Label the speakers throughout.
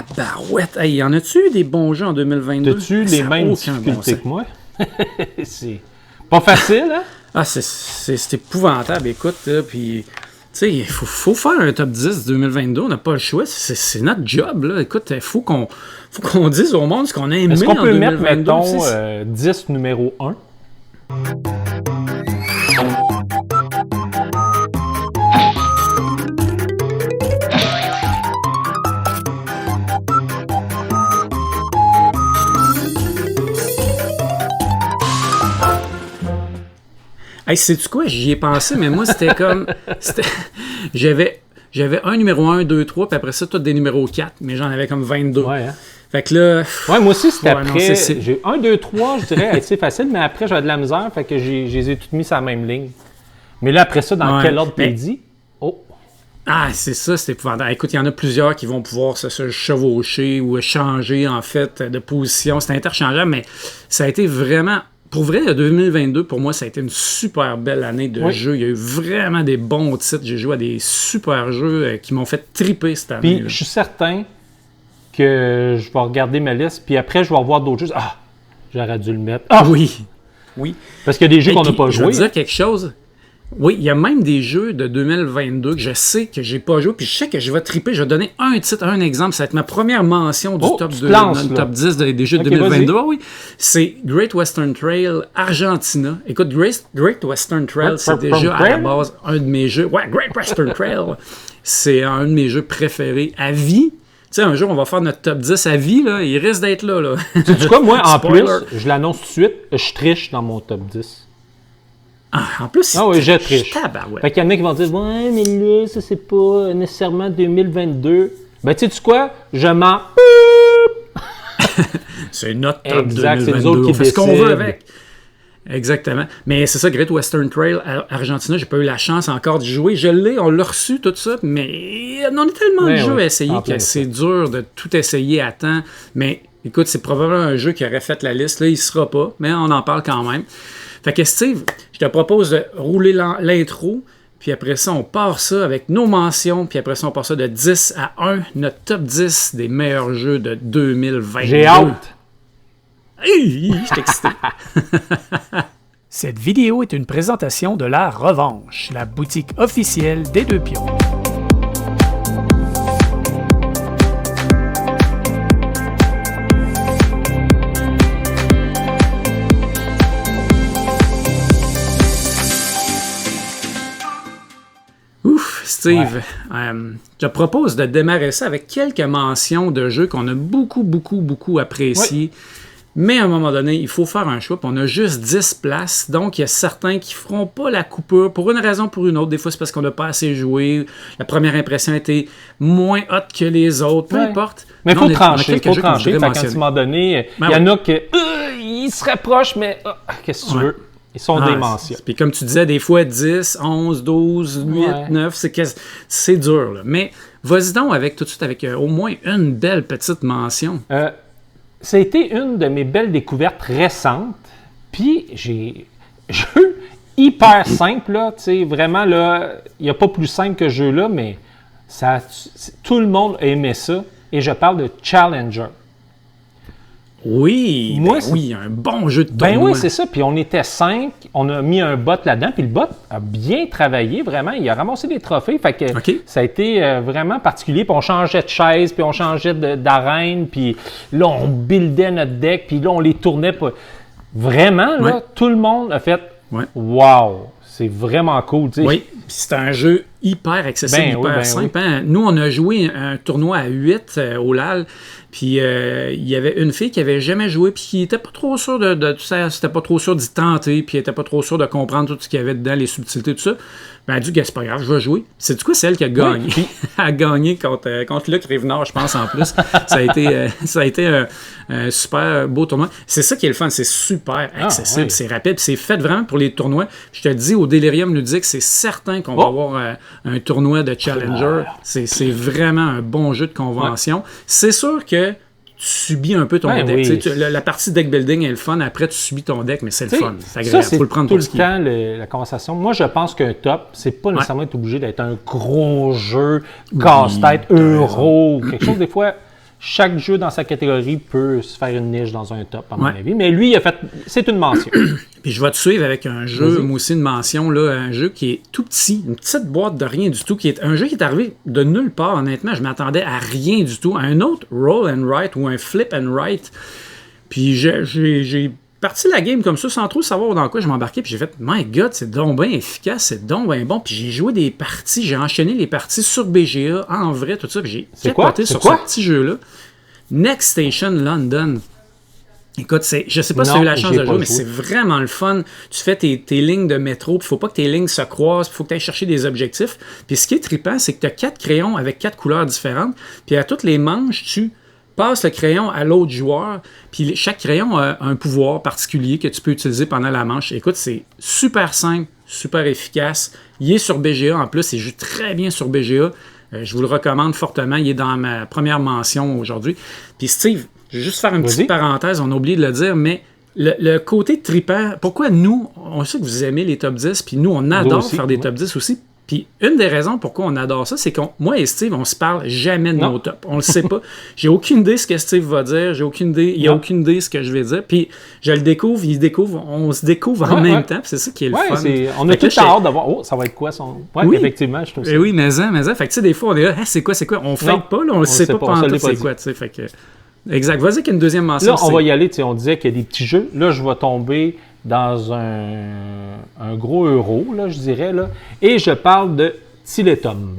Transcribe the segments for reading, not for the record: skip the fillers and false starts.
Speaker 1: Tabarouette! Hey, y en a-tu des bons jeux en 2022?
Speaker 2: As-tu les mêmes difficultés que moi? C'est pas facile, hein?
Speaker 1: Ah, c'est épouvantable, écoute, puis... Tu sais, il faut faire un top 10 2022, on n'a pas le choix, c'est notre job, là. Écoute, il faut qu'on dise au monde ce qu'on a aimé en 2022.
Speaker 2: Est-ce qu'on peut mettre, mettons, 10 numéro 1?
Speaker 1: Hey, sais-tu quoi? J'y ai pensé, mais moi, c'était comme... J'avais un numéro 1, 2, 3, puis après ça, tous des numéros 4, mais j'en avais comme 22.
Speaker 2: Ouais, hein?
Speaker 1: Fait que là...
Speaker 2: Ouais, moi aussi, c'était après...
Speaker 1: Non,
Speaker 2: j'ai 1, 2, 3, je dirais, assez facile, mais après, j'avais de la misère, fait que je les ai toutes mis sur la même ligne. Mais là, après ça, dans quel ordre t'es dit? Oh!
Speaker 1: Ah, c'est ça, c'est épouvantable. Écoute, il y en a plusieurs qui vont pouvoir se chevaucher ou changer, en fait, de position. C'est interchangeable, mais ça a été vraiment... Pour vrai, le 2022, pour moi, ça a été une super belle année de jeux. Il y a eu vraiment des bons titres. J'ai joué à des super jeux qui m'ont fait triper cette année.
Speaker 2: Puis, je suis certain que je vais regarder ma liste, puis après, je vais revoir d'autres jeux. Ah! J'aurais dû le mettre.
Speaker 1: Ah oui! Oui.
Speaker 2: Parce qu'il y a des jeux qu'on n'a pas joués.
Speaker 1: Je veux dire quelque chose... Oui, il y a même des jeux de 2022 que je sais que j'ai pas joué, puis je sais que je vais triper. Je vais donner un titre, un exemple. Ça va être ma première mention du top 10 des jeux de 2022. Ah, oui, c'est Great Western Trail Argentina. Écoute, Great Western Trail, c'est déjà à la base un de mes jeux. Ouais, Great Western Trail, c'est un de mes jeux préférés à vie. Tu sais, un jour, on va faire notre top 10 à vie, là. Il risque d'être là, là.
Speaker 2: Tu sais quoi, moi, en plus, je l'annonce tout de suite, je triche dans mon top 10.
Speaker 1: Ah, en plus,
Speaker 2: oui, je triche.
Speaker 1: Tabarouette.
Speaker 2: Fait qu'il y en a qui vont dire « Ouais, mais là, ça, c'est pas nécessairement 2022. » Ben, tu sais quoi? Je m'en...
Speaker 1: C'est notre top 2022.
Speaker 2: C'est nous autres qui
Speaker 1: fait ce qu'on veut avec. Exactement. Mais c'est ça, Great Western Trail Argentina, j'ai pas eu la chance encore d'y jouer. Je l'ai, on l'a reçu, tout ça, mais on a tellement de jeux à essayer que c'est dur de tout essayer à temps. Mais écoute, c'est probablement un jeu qui aurait fait la liste. Là, il sera pas, mais on en parle quand même. Fait que Steve, je te propose de rouler l'intro, puis après ça, on part ça avec nos mentions, puis après ça, on part ça de 10 à 1, notre top 10 des meilleurs jeux de 2022.
Speaker 2: J'ai hâte!
Speaker 1: Hey, je suis excité! Cette vidéo est une présentation de La Revanche, la boutique officielle des Deux Pions. Steve, je te propose de démarrer ça avec quelques mentions de jeux qu'on a beaucoup appréciés. Oui. Mais à un moment donné, il faut faire un choix. Puis on a juste 10 places. Donc, il y a certains qui ne feront pas la coupure pour une raison ou pour une autre. Des fois, c'est parce qu'on n'a pas assez joué. La première impression était moins hot que les autres. Peu importe.
Speaker 2: Mais il faut trancher. Il faut trancher. Fait qu'à un moment donné, il y en a qui ils se rapprochent, mais qu'est-ce que tu veux? Ils sont des mentions.
Speaker 1: Puis comme tu disais, des fois 10, 11, 12, 8, 9, c'est dur. Là. Mais vas-y donc tout de suite avec au moins une belle petite mention.
Speaker 2: Ça a été une de mes belles découvertes récentes. Puis j'ai un jeu hyper simple. Là, vraiment, là, il n'y a pas plus simple que ce jeu-là, mais tout le monde a aimé ça. Et je parle de Challenger.
Speaker 1: Oui, oui, un bon jeu de tournoi.
Speaker 2: Ben oui, c'est ça. Puis on était 5, on a mis un bot là-dedans, puis le bot a bien travaillé, vraiment. Il a ramassé des trophées, fait que ça a été vraiment particulier. Puis on changeait de chaise, puis on changeait d'arène, puis là, on buildait notre deck, puis là, on les tournait. Vraiment, là, tout le monde a fait « Wow! » C'est vraiment cool, tu sais.
Speaker 1: Oui, puis c'est un jeu hyper accessible, hyper simple. Hein? Nous, on a joué un tournoi à 8 au LAL, puis il y avait une fille qui avait jamais joué, puis qui était pas trop sûre de tout ça, c'était pas trop sûr d'y tenter, puis elle était pas trop sûre de comprendre tout ce qu'il y avait dedans, les subtilités, tout ça. Ben, elle a dit, c'est pas grave, je vais jouer. C'est du coup, c'est elle qui a gagné. Oui. Elle a gagné contre Luc Rivenard, je pense, en plus. Ça a été un super beau tournoi. C'est ça qui est le fun, c'est super accessible, c'est rapide, c'est fait vraiment pour les tournois. Je te dis, au Delirium Ludique, c'est certain qu'on va avoir un tournoi de Challenger. C'est vraiment un bon jeu de convention. Ouais. C'est sûr que tu subis un peu ton deck. Oui. La partie deck building est le fun. Après, tu subis ton deck, mais c'est le fun. C'est agréable.
Speaker 2: Ça, c'est
Speaker 1: faut le prendre
Speaker 2: tout le temps la conversation. Moi, je pense qu'un top, c'est pas nécessairement être obligé d'être un gros jeu, casse-tête, euro, quelque chose. Des fois, chaque jeu dans sa catégorie peut se faire une niche dans un top, à mon avis. Mais lui, il a fait... C'est une mention.
Speaker 1: Puis je vais te suivre avec un jeu, moi aussi une mention, là, un jeu qui est tout petit, une petite boîte de rien du tout, qui est un jeu qui est arrivé de nulle part, honnêtement. Je m'attendais à rien du tout. À un autre roll and write ou un flip and write. Puis j'ai parti la game comme ça, sans trop savoir dans quoi je m'embarquais. Puis j'ai fait, my God, c'est donc bien efficace, c'est donc bien bon. Puis j'ai joué des parties, j'ai enchaîné les parties sur BGA, en vrai, tout ça. Puis j'ai capoté sur ce petit jeu-là. Next Station London. Écoute, je sais pas si tu as eu la chance de jouer, mais c'est vraiment le fun. Tu fais tes lignes de métro, puis il faut pas que tes lignes se croisent, il faut que tu ailles chercher des objectifs. Puis ce qui est trippant, c'est que tu as 4 crayons avec 4 couleurs différentes, puis à toutes les manches, tu passes le crayon à l'autre joueur, puis chaque crayon a un pouvoir particulier que tu peux utiliser pendant la manche. Écoute, c'est super simple, super efficace. Il est sur BGA en plus, il joue très bien sur BGA. Je vous le recommande fortement, il est dans ma première mention aujourd'hui. Puis Steve, je vais juste faire une petite parenthèse, on a oublié de le dire, mais le côté trippant, pourquoi nous, on sait que vous aimez les top 10, puis nous, on adore faire des top 10 aussi. Puis une des raisons pourquoi on adore ça, c'est que moi et Steve, on se parle jamais de nos tops. On le sait pas. J'ai aucune idée ce que Steve va dire, j'ai aucune idée, il a aucune idée ce que je vais dire. Puis je le découvre, il découvre, on se découvre en même temps, puis c'est ça qui est le fun.
Speaker 2: On a tout hâte de voir, ça va être quoi son... Oui, effectivement, je trouve ça.
Speaker 1: Oui, mais ça. Fait que tu sais, des fois, on est là, c'est quoi? On fake pas, là, on le sait pas pendant tout c'est quoi, tu sais. Fait que... Exact. Vas-y qu'une deuxième mention.
Speaker 2: Là, on va y aller, on disait qu'il y a des petits jeux. Là, je vais tomber dans un gros euro, là, je dirais, là. Et je parle de Tiletum.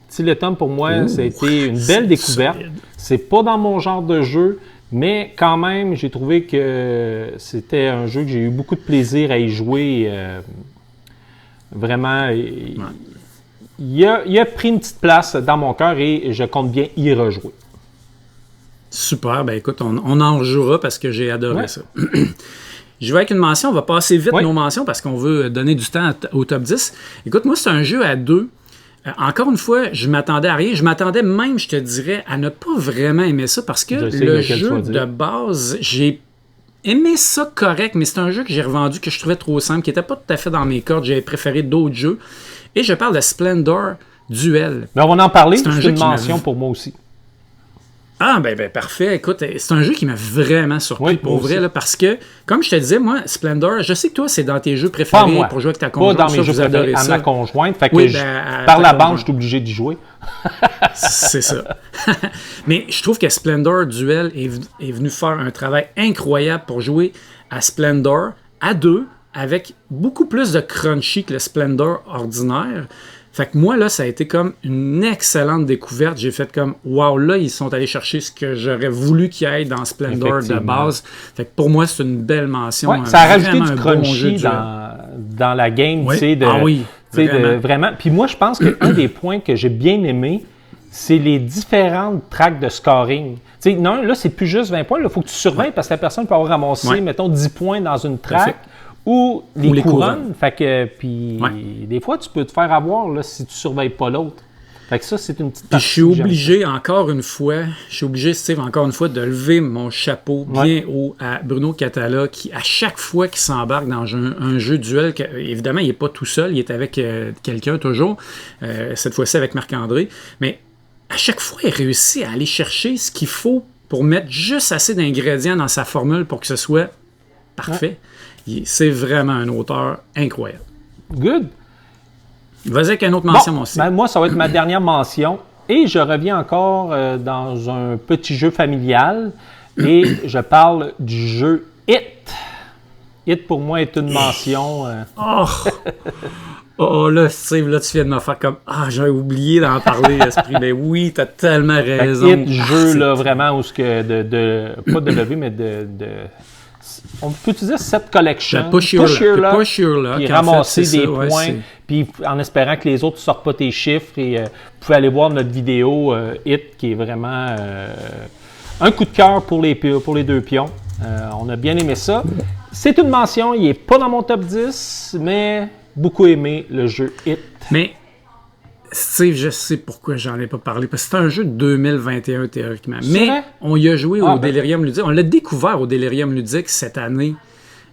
Speaker 2: Tiletum, pour moi, ça a été une belle découverte. C'est pas dans mon genre de jeu, mais quand même, j'ai trouvé que c'était un jeu que j'ai eu beaucoup de plaisir à y jouer. Vraiment, il a pris une petite place dans mon cœur et je compte bien y rejouer.
Speaker 1: Super, ben écoute, on en rejouera parce que j'ai adoré ça. Je vais avec une mention, on va passer vite nos mentions parce qu'on veut donner du temps au top 10. Écoute, moi, c'est un jeu à 2. Encore une fois, je m'attendais à rien. Je m'attendais même, je te dirais, à ne pas vraiment aimer ça parce que le jeu de base, j'ai aimé ça correct, mais c'est un jeu que j'ai revendu, que je trouvais trop simple, qui n'était pas tout à fait dans mes cordes. J'avais préféré d'autres jeux. Et je parle de Splendor Duel.
Speaker 2: Mais on va en parler, c'est une mention pour moi aussi.
Speaker 1: Ah, ben parfait. Écoute, c'est un jeu qui m'a vraiment surpris pour vrai, là, parce que, comme je te disais, moi, Splendor, je sais que toi, c'est dans tes jeux préférés pour jouer avec ta conjointe.
Speaker 2: Pas dans mes jeux préférés, à ma conjointe. Fait que par la bande, je suis obligé d'y jouer.
Speaker 1: C'est ça. Mais je trouve que Splendor Duel est venu faire un travail incroyable pour jouer à Splendor à 2, avec beaucoup plus de crunchy que le Splendor ordinaire. Fait que moi, là, ça a été comme une excellente découverte. J'ai fait comme, wow, là, ils sont allés chercher ce que j'aurais voulu qu'il y ait dans Splendor de base. Fait que pour moi, c'est une belle mention.
Speaker 2: Ouais, ça a rajouté du crunchy dans la game, tu sais, vraiment. Puis moi, je pense qu'un des points que j'ai bien aimé, c'est les différentes tracks de scoring. Tu sais, non, là, c'est plus juste 20 points. Il faut que tu surveilles parce que la personne peut avoir ramassé, mettons, 10 points dans une track. Ou les couronnes. Fait que, puis des fois, tu peux te faire avoir là, si tu ne surveilles pas l'autre. Fait que ça, c'est une petite partie.
Speaker 1: Je suis obligé, Steve, encore une fois, de lever mon chapeau bien haut à Bruno Catala, qui, à chaque fois qu'il s'embarque dans un jeu duel, évidemment, il n'est pas tout seul, il est avec quelqu'un toujours, cette fois-ci avec Marc-André, mais à chaque fois, il réussit à aller chercher ce qu'il faut pour mettre juste assez d'ingrédients dans sa formule pour que ce soit parfait. C'est vraiment un auteur incroyable.
Speaker 2: Good.
Speaker 1: Vas-y avec une autre mention, mon aussi.
Speaker 2: Ben moi, ça va être ma dernière mention. Et je reviens encore dans un petit jeu familial. Et je parle du jeu It. It, pour moi, est une mention.
Speaker 1: Oh là, Steve, là, tu viens de me faire comme j'ai oublié d'en parler, Esprit. Mais oui, t'as tellement raison.
Speaker 2: It, jeu, là, vraiment, où ce que pas de lever, mais on peut utiliser cette collection.
Speaker 1: Push your luck.
Speaker 2: Puis ramasser des points. Puis en espérant que les autres ne sortent pas tes chiffres. Et vous pouvez aller voir notre vidéo It, qui est vraiment un coup de cœur pour les deux pions. On a bien aimé ça. C'est une mention. Il n'est pas dans mon top 10, mais beaucoup aimé le jeu It.
Speaker 1: Mais Steve, je sais pourquoi j'en ai pas parlé, parce que c'est un jeu de 2021 théoriquement. Mais on y a joué au Delirium Ludique. On l'a découvert au Delirium Ludique cette année,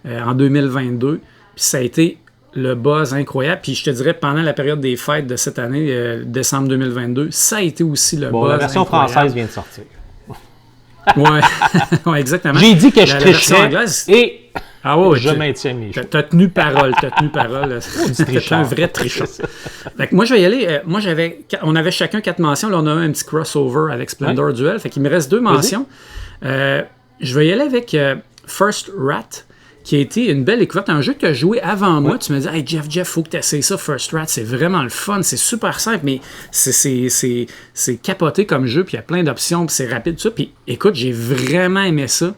Speaker 1: en 2022. Puis ça a été le buzz incroyable. Puis je te dirais, pendant la période des fêtes de cette année, décembre 2022, ça a été aussi le buzz
Speaker 2: la version
Speaker 1: incroyable.
Speaker 2: Française vient de sortir.
Speaker 1: Ouais, exactement.
Speaker 2: J'ai dit que je tricherais et je maintiens mes choix.
Speaker 1: T'as tenu parole, T'es un vrai tricheur. Fait que moi, je vais y aller. On avait chacun 4 mentions. Là, on a un petit crossover avec Splendor Duel. Fait qu'il me reste 2 mentions. Je vais y aller avec First Rat, qui a été une belle découverte. Un jeu que tu as joué avant moi. Tu me dis, hey Jeff, faut que tu essayes ça, First Rat. C'est vraiment le fun. C'est super simple, mais c'est capoté comme jeu. Puis il y a plein d'options. Puis c'est rapide, tout ça. Puis écoute, j'ai vraiment aimé ça.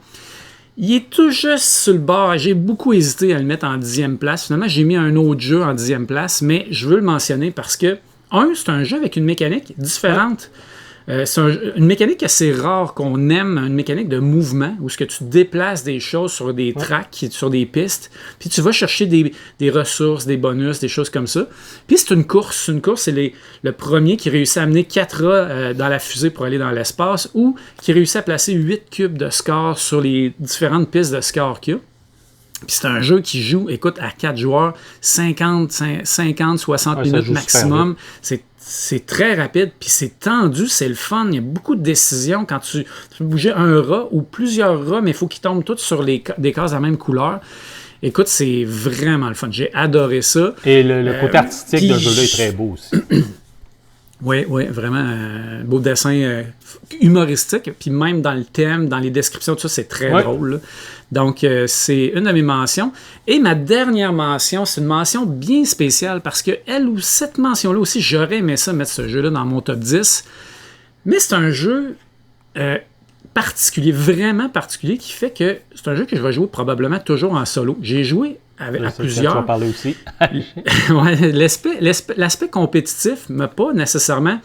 Speaker 1: Il est tout juste sur le bord. J'ai beaucoup hésité à le mettre en 10e place. Finalement, j'ai mis un autre jeu en 10e place, mais je veux le mentionner parce que, c'est un jeu avec une mécanique différente. C'est une mécanique assez rare qu'on aime, une mécanique de mouvement, où ce que tu déplaces des choses sur des tracks, sur des pistes, puis tu vas chercher des ressources, des bonus, des choses comme ça. Puis c'est une course. Une course, c'est le premier qui réussit à amener 4 rats dans la fusée pour aller dans l'espace, ou qui réussit à placer 8 cubes de score sur les différentes pistes de score qu'il y a. Puis c'est un jeu qui joue, écoute, à 4 joueurs, 50, 60 minutes maximum. C'est très rapide, puis c'est tendu, c'est le fun. Il y a beaucoup de décisions quand tu peux bouger un rat ou plusieurs rats, mais il faut qu'ils tombent tous sur des cases à la même couleur. Écoute, c'est vraiment le fun. J'ai adoré ça.
Speaker 2: Et le côté artistique de jeu-là est très beau aussi.
Speaker 1: Oui, vraiment. Beau dessin humoristique. Puis même dans le thème, dans les descriptions, tout ça, c'est très drôle. Là. Donc, c'est une de mes mentions. Et ma dernière mention, c'est une mention bien spéciale parce que cette mention-là aussi, j'aurais aimé ça, mettre ce jeu-là dans mon top 10. Mais c'est un jeu particulier, vraiment particulier, qui fait que c'est un jeu que je vais jouer probablement toujours en solo. J'ai joué à plusieurs.
Speaker 2: Tu vas parler aussi.
Speaker 1: L'aspect compétitif ne m'a pas nécessairement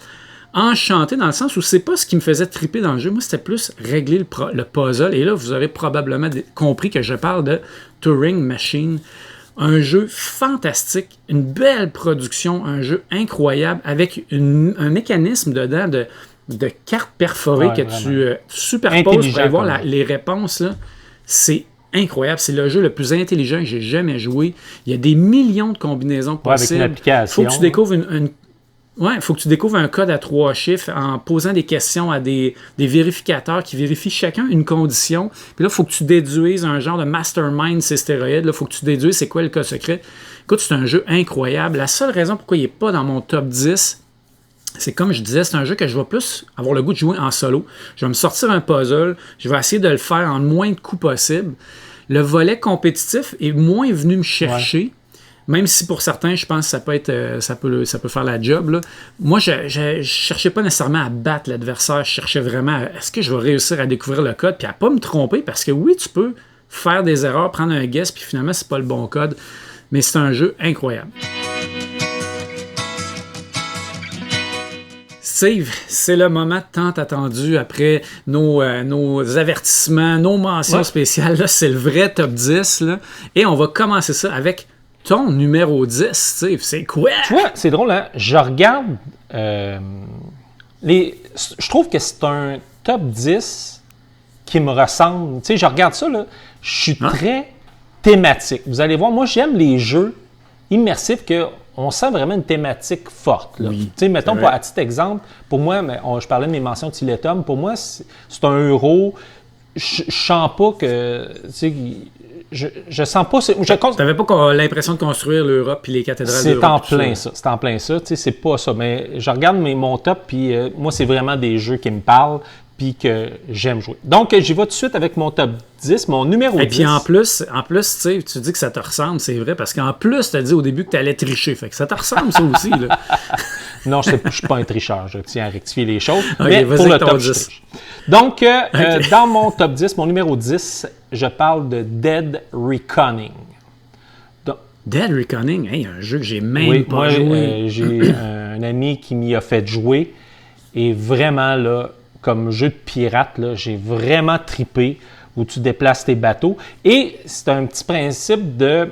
Speaker 1: enchanté dans le sens où c'est pas ce qui me faisait triper dans le jeu. Moi, c'était plus régler le puzzle. Et là, vous aurez probablement compris que je parle de Turing Machine. Un jeu fantastique, une belle production, un jeu incroyable avec un mécanisme dedans de cartes perforées que tu superposes pour aller voir les réponses. Là. C'est incroyable. C'est le jeu le plus intelligent que j'ai jamais joué. Il y a des millions de combinaisons possibles.
Speaker 2: Avec une application.
Speaker 1: Faut que tu découvres faut que tu découvres un code à 3 chiffres en posant des questions à des vérificateurs qui vérifient chacun une condition. Puis là, il faut que tu déduises un genre de mastermind, ces stéroïdes. Il faut que tu déduises c'est quoi le code secret. Écoute, c'est un jeu incroyable. La seule raison pourquoi il n'est pas dans mon top 10, c'est comme je disais, c'est un jeu que je vais plus avoir le goût de jouer en solo. Je vais me sortir un puzzle, je vais essayer de le faire en le moins de coups possible. Le volet compétitif est moins venu me chercher, même si pour certains, je pense que ça peut faire la job. Là. Moi, je ne cherchais pas nécessairement à battre l'adversaire, je cherchais vraiment est-ce que je vais réussir à découvrir le code puis à ne pas me tromper, parce que oui, tu peux faire des erreurs, prendre un guess, puis finalement, c'est pas le bon code. Mais c'est un jeu incroyable. Steve, c'est le moment tant attendu après nos avertissements, nos mentions spéciales. Là, c'est le vrai top 10. Là. Et on va commencer ça avec ton numéro 10, Steve. C'est quoi?
Speaker 2: Tu vois, c'est drôle, hein? Je regarde... je trouve que c'est un top 10 qui me ressemble. Tu sais, je regarde ça, là. Je suis très thématique. Vous allez voir, moi, j'aime les jeux immersifs on sent vraiment une thématique forte. Là.
Speaker 1: Oui,
Speaker 2: tu sais, mettons, à titre d'exemple, pour moi, je parlais de mes mentions de Tiletum, pour moi, c'est un euro. Je sens pas que... Je sens pas... Tu
Speaker 1: n'avais pas l'impression de construire l'Europe et les cathédrales d'Europe?
Speaker 2: C'est en plein ça. Tu sais, c'est pas ça. Mais je regarde mon top, puis moi, c'est vraiment des jeux qui me parlent puis que j'aime jouer. Donc, j'y vais tout de suite avec mon top 10, mon numéro 10.
Speaker 1: Et puis en plus, tu dis que ça te ressemble, c'est vrai, parce qu'en plus, tu as dit au début que tu allais tricher. Fait que ça te ressemble, ça aussi. Là.
Speaker 2: Non, je ne suis pas un tricheur. Je tiens à rectifier les choses.
Speaker 1: Okay,
Speaker 2: mais pour le top 10. Donc, dans mon top 10, mon numéro 10, je parle de Dead Reckoning.
Speaker 1: Dead Reckoning? Hey, un jeu que j'ai même pas joué.
Speaker 2: J'ai un ami qui m'y a fait jouer. Et vraiment, là, comme jeu de pirate, là, j'ai vraiment tripé où tu déplaces tes bateaux. Et c'est un petit principe de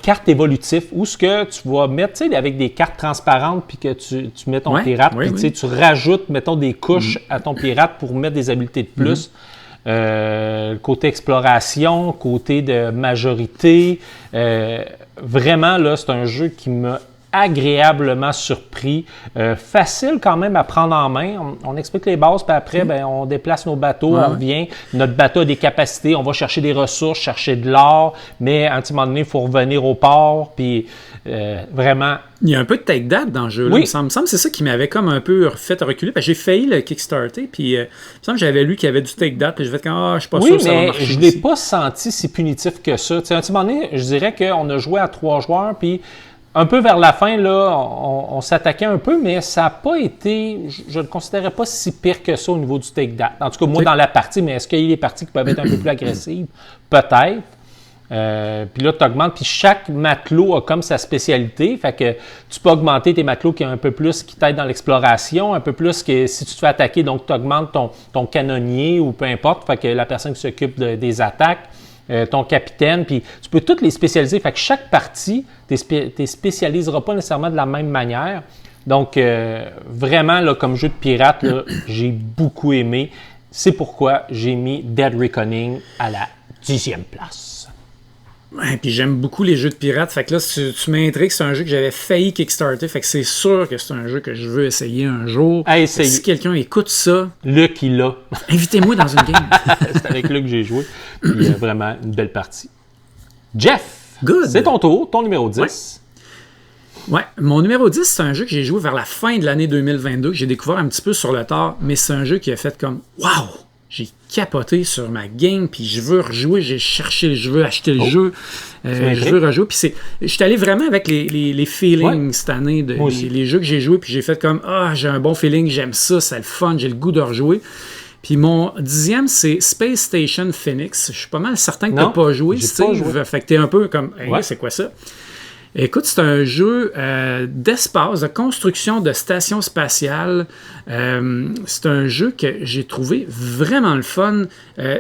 Speaker 2: carte évolutive où ce que tu vas mettre, tu sais, avec des cartes transparentes puis que tu mets ton pirate, puis tu rajoutes, mettons, des couches à ton pirate pour mettre des habiletés de plus. Côté exploration, côté de majorité. Vraiment, là, c'est un jeu qui m'a agréablement surpris. Facile quand même à prendre en main. On explique les bases, puis après, on déplace nos bateaux, on revient. Notre bateau a des capacités, on va chercher des ressources, chercher de l'or, mais à un petit moment donné, il faut revenir au port, puis vraiment...
Speaker 1: Il y a un peu de take-that dans le jeu. Là. Il me semble que c'est ça qui m'avait comme un peu fait reculer. Parce que j'ai failli le kickstarter, puis il me semble que j'avais lu qu'il y avait du take-that, puis j'ai fait je suis pas sûr que ça va marcher.
Speaker 2: Oui, mais je l'ai pas senti si punitif que ça. T'sais, à un petit moment donné, je dirais qu'on a joué à 3 joueurs, puis un peu vers la fin, là, on s'attaquait un peu, mais ça n'a pas été, je ne le considérais pas si pire que ça au niveau du take-that. En tout cas, moi, dans la partie, mais est-ce qu'il y a des parties qui peuvent être un peu plus agressives? Peut-être. Puis là, tu augmentes, puis chaque matelot a comme sa spécialité. Fait que tu peux augmenter tes matelots qui ont un peu plus qui t'aident dans l'exploration, un peu plus que si tu te fais attaquer, donc tu augmentes ton canonnier ou peu importe. Fait que la personne qui s'occupe des attaques. Ton capitaine, puis tu peux toutes les spécialiser. Fait que chaque partie, tu ne spécialiseras pas nécessairement de la même manière. Donc, vraiment, là, comme jeu de pirate, là, j'ai beaucoup aimé. C'est pourquoi j'ai mis Dead Reckoning à la 10e place.
Speaker 1: Ouais, puis j'aime beaucoup les jeux de pirates. Fait que là, tu m'intrigues, c'est un jeu que j'avais failli kickstarter. Fait que c'est sûr que c'est un jeu que je veux essayer un jour. Si quelqu'un écoute ça...
Speaker 2: Luc, il l'a.
Speaker 1: Invitez-moi dans une game.
Speaker 2: C'est avec Luc que j'ai joué. Puis il y a vraiment une belle partie. Jeff,
Speaker 1: good.
Speaker 2: C'est ton tour, ton numéro 10.
Speaker 1: Ouais, mon numéro 10, c'est un jeu que j'ai joué vers la fin de l'année 2022, que j'ai découvert un petit peu sur le tard, mais c'est un jeu qui a fait comme « Wow! » J'ai capoté sur ma game, puis je veux rejouer, je veux acheter le jeu, je veux rejouer. Puis je suis allé vraiment avec les feelings cette année, les jeux que j'ai joués, puis j'ai fait comme j'ai un bon feeling, j'aime ça, c'est le fun, j'ai le goût de rejouer. Puis mon 10e, c'est Space Station Phoenix. Je suis pas mal certain que tu n'as pas joué, Steve. Fait que t'es un peu comme c'est quoi ça? Écoute, c'est un jeu d'espace, de construction de stations spatiales. C'est un jeu que j'ai trouvé vraiment le fun.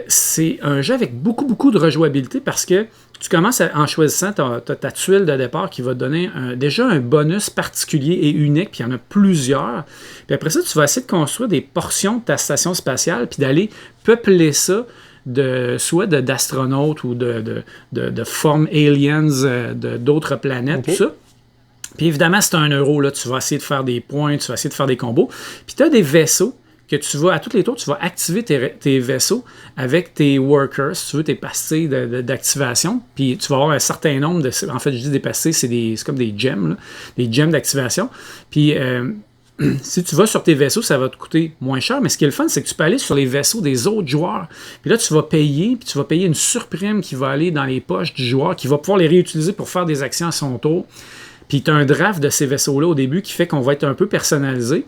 Speaker 1: C'est un jeu avec beaucoup de rejouabilité parce que tu commences en choisissant ta tuile de départ qui va te donner déjà un bonus particulier et unique, puis il y en a plusieurs. Puis après ça, tu vas essayer de construire des portions de ta station spatiale, puis d'aller peupler ça soit d'astronautes ou de formes aliens d'autres planètes, tout ça. Puis évidemment, c'est €1, là, tu vas essayer de faire des points, tu vas essayer de faire des combos. Puis tu as des vaisseaux que tu vas, à tous les tours, tu vas activer tes vaisseaux avec tes workers, si tu veux, tes pastilles d'activation. Puis tu vas avoir un certain nombre de... En fait, je dis des pastilles, c'est comme des gems, là, des gems d'activation. Puis... si tu vas sur tes vaisseaux, ça va te coûter moins cher, mais ce qui est le fun, c'est que tu peux aller sur les vaisseaux des autres joueurs. Puis là, tu vas payer une surprime qui va aller dans les poches du joueur, qui va pouvoir les réutiliser pour faire des actions à son tour. Puis tu as un draft de ces vaisseaux-là au début qui fait qu'on va être un peu personnalisé.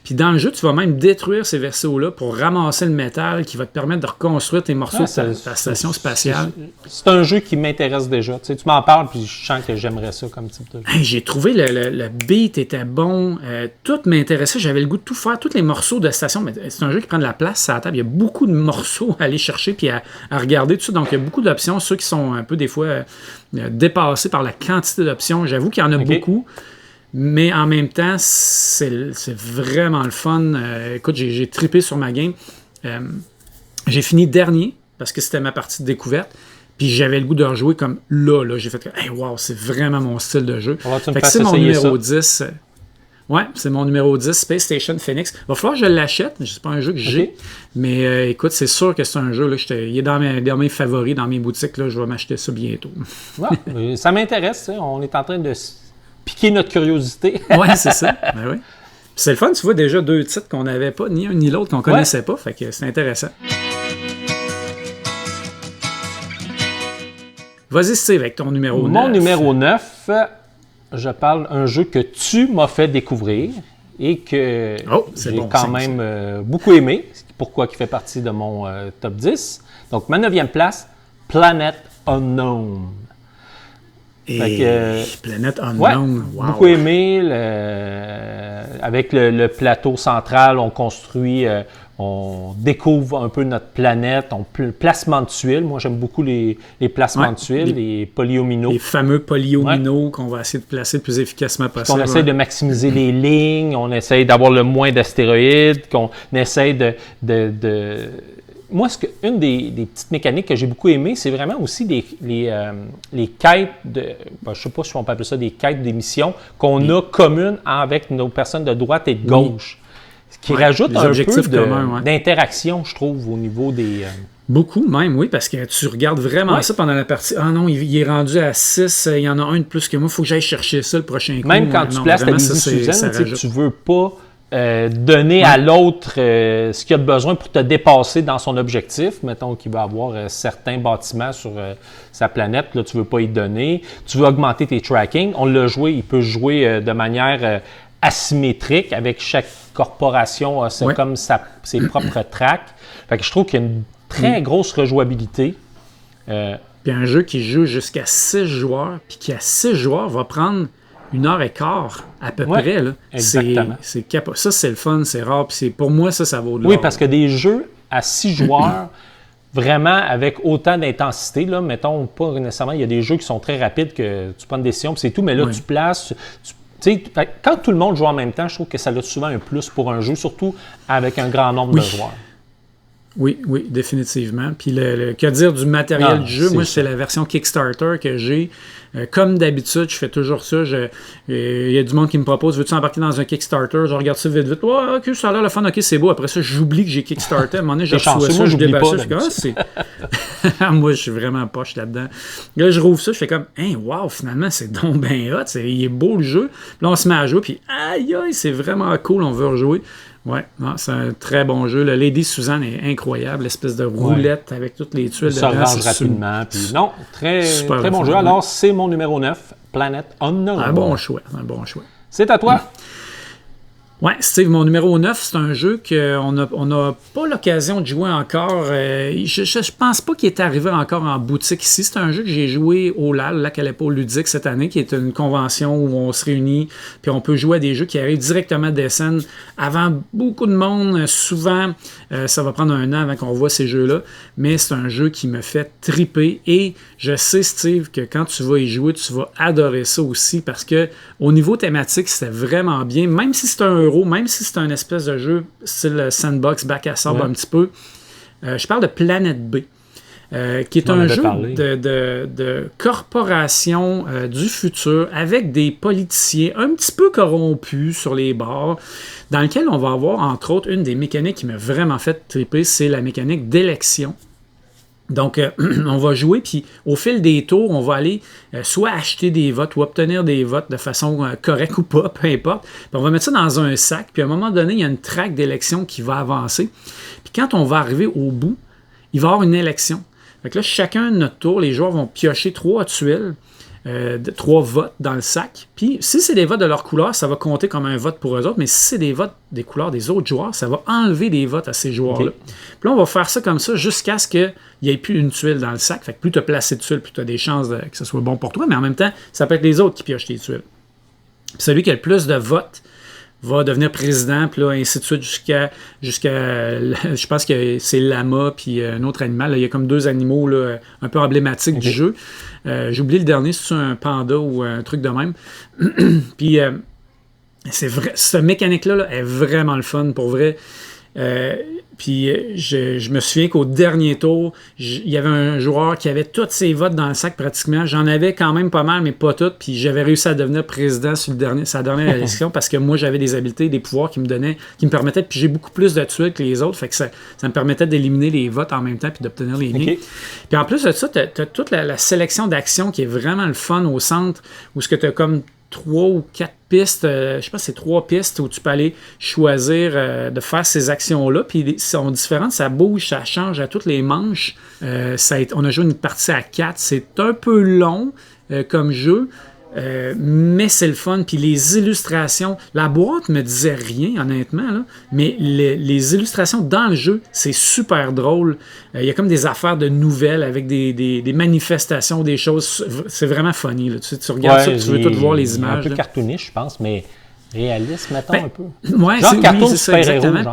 Speaker 1: Puis dans le jeu, tu vas même détruire ces vaisseaux-là pour ramasser le métal qui va te permettre de reconstruire tes morceaux de ta station spatiale.
Speaker 2: C'est un jeu qui m'intéresse déjà. Tu m'en parles, puis je sens que j'aimerais ça comme type de jeu.
Speaker 1: J'ai trouvé le beat était bon. Tout m'intéressait. J'avais le goût de tout faire. Tous les morceaux de station. Mais c'est un jeu qui prend de la place à la table. Il y a beaucoup de morceaux à aller chercher puis à regarder tout ça. Donc, il y a beaucoup d'options. Ceux qui sont un peu, des fois, dépassés par la quantité d'options. J'avoue qu'il y en a beaucoup. Mais en même temps, c'est vraiment le fun. Écoute, j'ai trippé sur ma game. J'ai fini dernier parce que c'était ma partie de découverte. Puis j'avais le goût de rejouer comme là. J'ai fait hey, wow, c'est vraiment mon style de jeu. Fait que c'est mon numéro 10. Ouais, c'est mon numéro 10, Space Station Phoenix. Il va falloir que je l'achète. C'est pas un jeu que j'ai. Mais écoute, c'est sûr que c'est un jeu. Là, il est dans mes favoris, dans mes boutiques. Là, je vais m'acheter ça bientôt.
Speaker 2: Ouais, ça m'intéresse. On est en train de piquer notre curiosité.
Speaker 1: Oui, c'est ça. Ben oui. C'est le fun, tu vois, déjà 2 titres qu'on n'avait pas, ni un ni l'autre, qu'on ne connaissait pas. Fait que c'est intéressant. Vas-y, Steve, avec ton numéro 9.
Speaker 2: Mon numéro 9, je parle d'un jeu que tu m'as fait découvrir et que j'ai quand même beaucoup aimé. Pourquoi il fait partie de mon top 10. Donc, ma 9e place, Planet Unknown.
Speaker 1: Et Planet Unknown, wow.
Speaker 2: Beaucoup aimé. Avec le plateau central, on construit, on découvre un peu notre planète, placement de tuiles. Moi, j'aime beaucoup les placements de tuiles, les polyomino.
Speaker 1: Les fameux polyomino qu'on va essayer de placer le plus efficacement possible.
Speaker 2: On essaie de maximiser les lignes, on essaie d'avoir le moins d'astéroïdes, qu'on essaie moi, une des petites mécaniques que j'ai beaucoup aimées, c'est vraiment aussi les quêtes je ne sais pas si on peut appeler ça des quêtes d'émission qu'on a communes avec nos personnes de droite et de gauche. Ce qui rajoute un peu d'interaction, je trouve, au niveau des...
Speaker 1: Beaucoup même, oui, parce que tu regardes vraiment ça pendant la partie. Ah non, il est rendu à 6, il y en a un de plus que moi, il faut que j'aille chercher ça le prochain coup.
Speaker 2: Même quand tu places ta Suzanne, tu ne veux pas donner à l'autre ce qu'il a besoin pour te dépasser dans son objectif. Mettons qu'il va avoir certains bâtiments sur sa planète, là, tu ne veux pas y donner. Tu veux augmenter tes tracking. On l'a joué, il peut jouer de manière asymétrique avec chaque corporation, c'est comme ses propres tracks. Fait que je trouve qu'il y a une très grosse rejouabilité.
Speaker 1: Puis un jeu qui joue jusqu'à 6 joueurs, puis qui à 6 joueurs va prendre 1h15 à peu près. Là.
Speaker 2: Exactement.
Speaker 1: Ça, c'est le fun, c'est rare. Puis pour moi, ça vaut de l'or.
Speaker 2: Oui, parce que des jeux à 6 joueurs, vraiment avec autant d'intensité, là, mettons, pas nécessairement, il y a des jeux qui sont très rapides que tu prends une décision, puis c'est tout, mais là, tu places... quand tout le monde joue en même temps, je trouve que ça a souvent un plus pour un jeu, surtout avec un grand nombre de joueurs.
Speaker 1: Oui, définitivement. Puis que dire du matériel du jeu? Moi, c'est la version Kickstarter que j'ai. Comme d'habitude, je fais toujours ça. Il y a du monde qui me propose, veux-tu embarquer dans un Kickstarter? Je regarde ça vite. Ouais, ok, ça a l'air le fun, ok, c'est beau. Après ça, j'oublie que j'ai Kickstarter. À un moment donné, je reçois ça, je déballe ça. Je fais comme, moi, je suis vraiment poche là-dedans. Là, je rouvre ça, je fais comme, wow, finalement, c'est donc bien hot. Il est beau le jeu. Puis là, on se met à jouer, puis aïe, c'est vraiment cool, on veut rejouer. Oui, c'est un très bon jeu. Le Lady Suzanne est incroyable, l'espèce de roulette avec toutes les tuiles
Speaker 2: dedans. Ça range rapidement. Puis non, très bon jeu. Alors, c'est mon numéro 9, Planet Unknown.
Speaker 1: Un bon choix.
Speaker 2: C'est à toi.
Speaker 1: Oui, Steve, mon numéro 9, c'est un jeu qu'on n'a pas l'occasion de jouer encore. Je pense pas qu'il est arrivé encore en boutique ici. C'est un jeu que j'ai joué au LAL, Lac Aleppo Ludique, cette année, qui est une convention où on se réunit puis on peut jouer à des jeux qui arrivent directement des scènes avant beaucoup de monde. Souvent, ça va prendre un an avant qu'on voit ces jeux-là, mais c'est un jeu qui me fait triper et je sais, Steve, que quand tu vas y jouer, tu vas adorer ça aussi parce que au niveau thématique, c'était vraiment bien. Même si c'est un euro, même si c'est un espèce de jeu style sandbox, bac à sable un petit peu, je parle de Planet B, qui est un jeu de corporation du futur avec des politiciens un petit peu corrompus sur les bords, dans lequel on va avoir, entre autres, une des mécaniques qui m'a vraiment fait triper, c'est la mécanique d'élection. Donc, on va jouer, puis au fil des tours, on va aller soit acheter des votes ou obtenir des votes de façon correcte ou pas, peu importe. Puis on va mettre ça dans un sac, puis à un moment donné, il y a une traque d'élection qui va avancer. Puis quand on va arriver au bout, il va y avoir une élection. Fait que là, chacun de notre tour, les joueurs vont piocher 3 tuiles, 3 votes dans le sac. Puis si c'est des votes de leur couleur, ça va compter comme un vote pour eux autres. Mais si c'est des votes des couleurs des autres joueurs, ça va enlever des votes à ces joueurs-là. Okay. Puis là, on va faire ça comme ça jusqu'à ce qu'il n'y ait plus une tuile dans le sac. Fait que plus tu as placé de tuiles, plus tu as des chances que ce soit bon pour toi. Mais en même temps, ça peut être les autres qui piochent tes tuiles. Puis celui qui a le plus de votes va devenir président, puis là, ainsi de suite, jusqu'à je pense que c'est lama, puis un autre animal. Là, il y a comme 2 animaux là, un peu emblématiques du jeu. J'ai oublié le dernier, c'est un panda ou un truc de même. Puis, c'est vrai, cette mécanique-là là, est vraiment le fun, pour vrai. Puis je me souviens qu'au dernier tour, il y avait un joueur qui avait tous ses votes dans le sac pratiquement. J'en avais quand même pas mal, mais pas toutes. Puis j'avais réussi à devenir président sur sa dernière élection parce que moi, j'avais des habiletés, des pouvoirs qui me permettaient de piger beaucoup plus de tuiles que les autres. Fait que ça me permettait d'éliminer les votes en même temps puis d'obtenir les nids. Puis en plus de ça, tu as toute la sélection d'actions qui est vraiment le fun au centre, où ce que tu as comme 3 ou 4 pistes, je sais pas, c'est 3 pistes où tu peux aller choisir de faire ces actions-là. Puis ils sont différentes, ça bouge, ça change à toutes les manches. On a joué une partie à 4, c'est un peu long comme jeu, mais c'est le fun. Puis les illustrations, la boîte me disait rien, honnêtement, là, mais les illustrations dans le jeu, c'est super drôle. Il y a comme des affaires de nouvelles avec des manifestations, des choses. C'est vraiment funny. Là. Tu regardes ça, tu veux tout voir les images.
Speaker 2: Un peu cartoonish, je pense, mais réaliste, mettons, un peu.
Speaker 1: Ouais,
Speaker 2: genre cartoon
Speaker 1: c'est ça, exactement.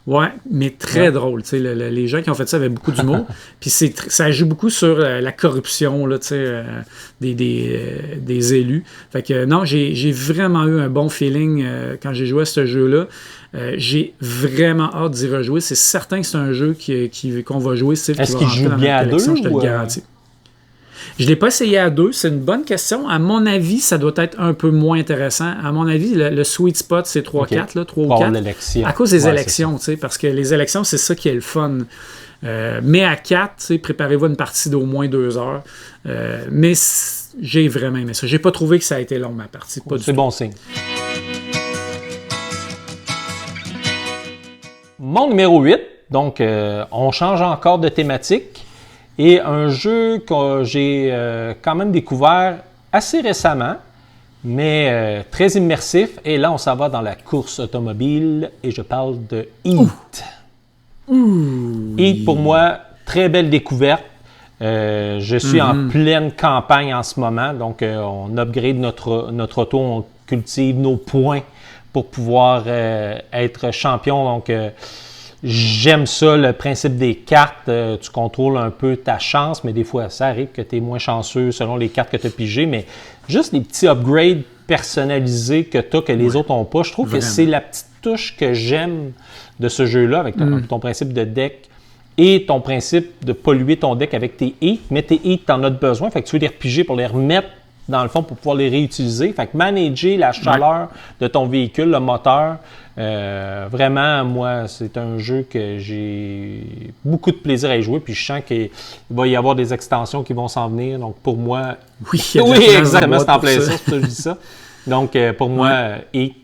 Speaker 1: Ouais, mais très drôle. Les gens qui ont fait ça avaient beaucoup d'humour. Puis ça joue beaucoup sur la corruption là, des élus. Fait que non, j'ai vraiment eu un bon feeling quand j'ai joué à ce jeu-là. J'ai vraiment hâte d'y rejouer. C'est certain que c'est un jeu qu'on va jouer.
Speaker 2: Est-ce qu'il joue bien à deux?
Speaker 1: Je te le garantis. Je ne l'ai pas essayé à 2, c'est une bonne question. À mon avis, ça doit être un peu moins intéressant. À mon avis, le sweet spot, c'est 3-4, 3 ou 4. À cause des élections, parce que les élections, c'est ça qui est le fun. Mais à 4, préparez-vous une partie d'au moins 2 heures. Mais j'ai vraiment aimé ça. J'ai pas trouvé que ça a été long, ma partie.
Speaker 2: C'est bon signe. Mon numéro 8, donc on change encore de thématique. Et un jeu que j'ai quand même découvert assez récemment, mais très immersif. Et là, on s'en va dans la course automobile et je parle de Heat. Heat, pour moi, très belle découverte. Je suis en pleine campagne en ce moment, donc on upgrade notre auto, on cultive nos points pour pouvoir être champion. Donc, j'aime ça, le principe des cartes. Tu contrôles un peu ta chance, mais des fois, ça arrive que tu es moins chanceux selon les cartes que tu as pigées. Mais juste les petits upgrades personnalisés que tu as, que les autres n'ont pas, je trouve que c'est la petite touche que j'aime de ce jeu-là, avec ton principe de deck et ton principe de polluer ton deck avec tes hits. Mais tes hits, tu en as besoin, fait que tu veux les repiger pour les remettre dans le fond pour pouvoir les réutiliser. Fait que manager la chaleur de ton véhicule, le moteur, vraiment, moi, c'est un jeu que j'ai beaucoup de plaisir à y jouer. Puis je sens qu'il va y avoir des extensions qui vont s'en venir. Donc pour moi,
Speaker 1: oui,
Speaker 2: exactement, c'est en plein ça, c'est pour ça que je dis ça. Donc pour moi, Heat,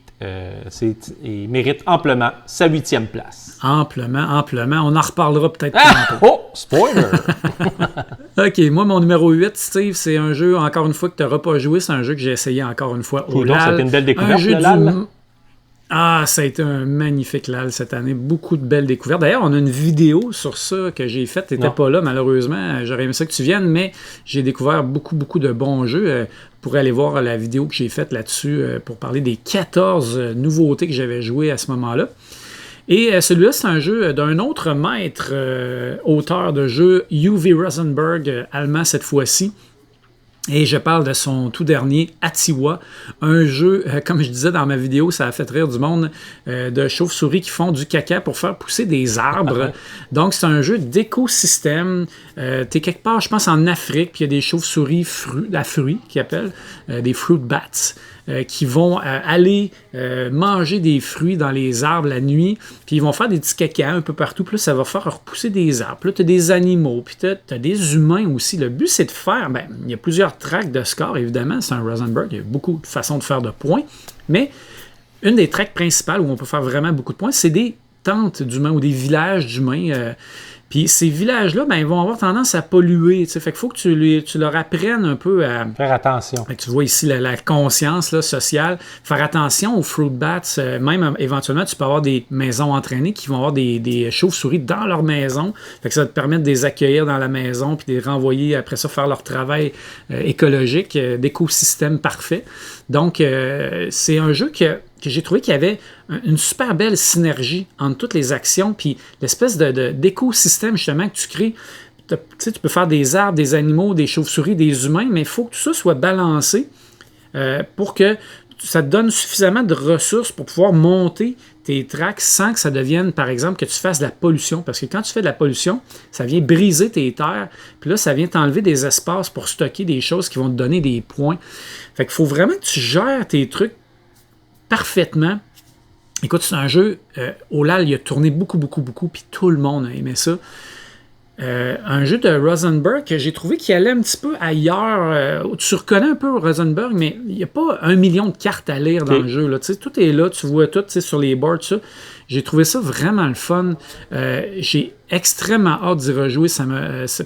Speaker 2: il mérite amplement sa 8e place.
Speaker 1: Amplement. On en reparlera peut-être.
Speaker 2: Oh, spoiler!
Speaker 1: OK, moi, mon numéro 8, Steve, c'est un jeu, encore une fois, que tu n'auras pas joué. C'est un jeu que j'ai essayé encore une fois au LAL.
Speaker 2: C'était une belle découverte, le LAL.
Speaker 1: Ça a été un magnifique LAL cette année. Beaucoup de belles découvertes. D'ailleurs, on a une vidéo sur ça que j'ai faite. Tu n'étais pas là, malheureusement. J'aurais aimé ça que tu viennes, mais j'ai découvert beaucoup de bons jeux. Pour aller voir la vidéo que j'ai faite là-dessus pour parler des 14 nouveautés que j'avais jouées à ce moment-là. Et celui-là, c'est un jeu d'un autre maître auteur de jeu, Uwe Rosenberg, allemand cette fois-ci. Et je parle de son tout dernier, Atiwa, un jeu, comme je disais dans ma vidéo, ça a fait rire du monde, de chauves-souris qui font du caca pour faire pousser des arbres. Donc, c'est un jeu d'écosystème. T'es quelque part, je pense, en Afrique, puis il y a des chauves-souris à fruits, qu'ils appellent, des fruit bats, qui vont aller manger des fruits dans les arbres la nuit, puis ils vont faire des petits caca un peu partout, puis là, ça va faire repousser des arbres. Puis là, tu as des animaux, puis tu as des humains aussi. Le but, c'est de faire, il y a plusieurs tracks de score, évidemment, c'est un Rosenberg, il y a beaucoup de façons de faire de points, mais une des tracks principales où on peut faire vraiment beaucoup de points, c'est des tentes d'humains ou des villages d'humains. Puis ces villages-là, ils vont avoir tendance à polluer. Fait qu'il faut que tu leur apprennes un peu à...
Speaker 2: Faire attention.
Speaker 1: Tu vois ici la conscience là, sociale. Faire attention aux fruit bats. Même éventuellement, tu peux avoir des maisons entraînées qui vont avoir des chauves-souris dans leur maison. Fait que ça va te permettre de les accueillir dans la maison puis de les renvoyer après ça faire leur travail écologique, d'écosystème parfait. Donc, c'est un jeu que j'ai trouvé qu'il y avait une super belle synergie entre toutes les actions, puis l'espèce d'écosystème justement que tu crées. Tu peux faire des arbres, des animaux, des chauves-souris, des humains, mais il faut que tout ça soit balancé pour que ça te donne suffisamment de ressources pour pouvoir monter tes tracks sans que ça devienne, par exemple, que tu fasses de la pollution. Parce que quand tu fais de la pollution, ça vient briser tes terres, puis là, ça vient t'enlever des espaces pour stocker des choses qui vont te donner des points. Fait qu'il faut vraiment que tu gères tes trucs parfaitement. Écoute, c'est un jeu, au LAL, il a tourné beaucoup, puis tout le monde a aimé ça. Un jeu de Rosenberg que j'ai trouvé qui allait un petit peu ailleurs. Tu reconnais un peu Rosenberg, mais il n'y a pas 1 million de cartes à lire dans le jeu. Là. Tout est là, tu vois tout sur les boards. Ça. J'ai trouvé ça vraiment le fun. J'ai extrêmement hâte d'y rejouer.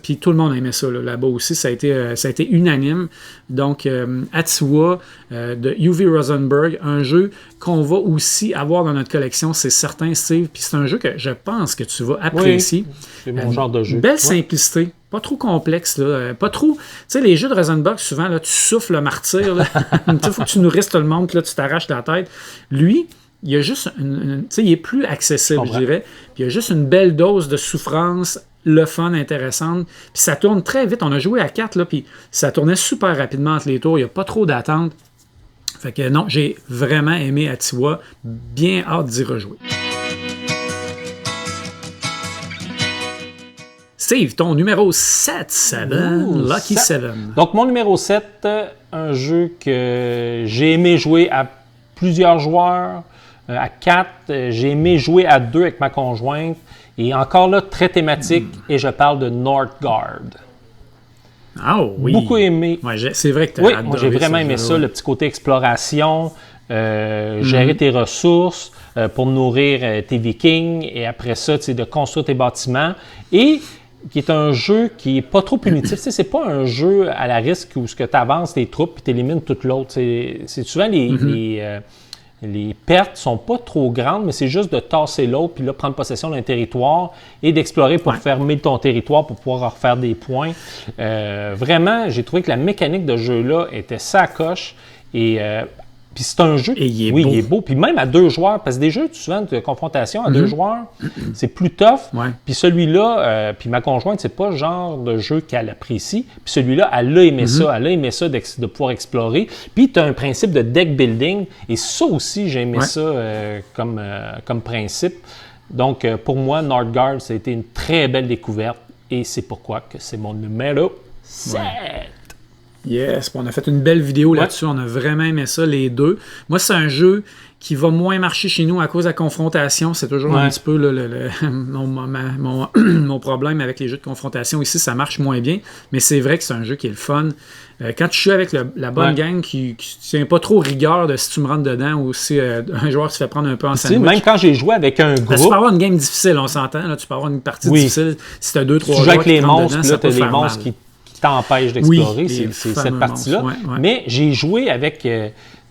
Speaker 1: Puis tout le monde aimait ça là-bas aussi. Ça a été unanime. Donc, Atiwa de Uwe Rosenberg, un jeu qu'on va aussi avoir dans notre collection, c'est certain, Steve. Puis c'est un jeu que je pense que tu vas apprécier.
Speaker 2: Oui, c'est mon genre de jeu.
Speaker 1: Belle simplicité. Pas trop complexe, là. Pas trop... Tu sais, les jeux de Rosenberg, souvent, là, tu souffles le martyr. Il faut que tu nourrisses tout le monde, puis là, tu t'arraches la tête. Lui, il y a juste tu sais, il est plus accessible, je dirais. Puis il y a juste une belle dose de souffrance, le fun, intéressante. Puis ça tourne très vite. On a joué à 4, là, puis ça tournait super rapidement entre les tours. Il n'y a pas trop d'attente. Fait que non, j'ai vraiment aimé Atiwa. Bien hâte d'y rejouer. Steve, ton numéro 7, Lucky 7.
Speaker 2: Donc, mon numéro 7, un jeu que j'ai aimé jouer à plusieurs joueurs, à 4. J'ai aimé jouer à 2 avec ma conjointe. Et encore là, très thématique, et je parle de Northgard.
Speaker 1: Oh oui.
Speaker 2: Beaucoup aimé.
Speaker 1: Ouais, c'est vrai que tu as adoré.
Speaker 2: Moi, j'ai vraiment aimé ça, le petit côté exploration, gérer tes ressources pour nourrir tes vikings, et après ça, de construire tes bâtiments. Et qui est un jeu qui n'est pas trop punitif. C'est pas un jeu à la risque où tu avances tes troupes et tu élimines toute l'autre. C'est souvent les pertes sont pas trop grandes, mais c'est juste de tasser l'autre, puis là, prendre possession d'un territoire et d'explorer pour fermer ton territoire pour pouvoir refaire des points. Vraiment, j'ai trouvé que la mécanique de ce jeu-là était sacoche. Et puis c'est un jeu.
Speaker 1: Et il est
Speaker 2: beau.
Speaker 1: Il
Speaker 2: est beau. Puis même à 2 joueurs, parce que des jeux, souvent, de confrontation à 2 joueurs, c'est plus tough.
Speaker 1: Ouais.
Speaker 2: Puis celui-là, puis ma conjointe, c'est pas le genre de jeu qu'elle apprécie. Puis celui-là, elle a aimé ça. Elle a aimé ça de pouvoir explorer. Puis tu as un principe de deck building. Et ça aussi, j'ai aimé ça comme principe. Donc, pour moi, Northgard, ça a été une très belle découverte. Et c'est pourquoi que c'est mon numéro 7.
Speaker 1: Yes, on a fait une belle vidéo là-dessus, on a vraiment aimé ça, les deux. Moi, c'est un jeu qui va moins marcher chez nous à cause de la confrontation. C'est toujours un petit peu mon problème avec les jeux de confrontation. Ici, ça marche moins bien, mais c'est vrai que c'est un jeu qui est le fun. Quand tu joues avec la bonne gang qui tient pas trop rigueur de si tu me rentres dedans ou si un joueur se fait prendre un peu en sandwich.
Speaker 2: Même quand j'ai joué avec un groupe...
Speaker 1: Tu peux avoir une game difficile, on s'entend. Là, tu peux avoir une partie difficile si tu as 2-3 joueurs
Speaker 2: tu joues avec les monstres,
Speaker 1: dedans,
Speaker 2: là, tu as les monstres qui t'empêche d'explorer, c'est cette partie-là. Mais j'ai joué avec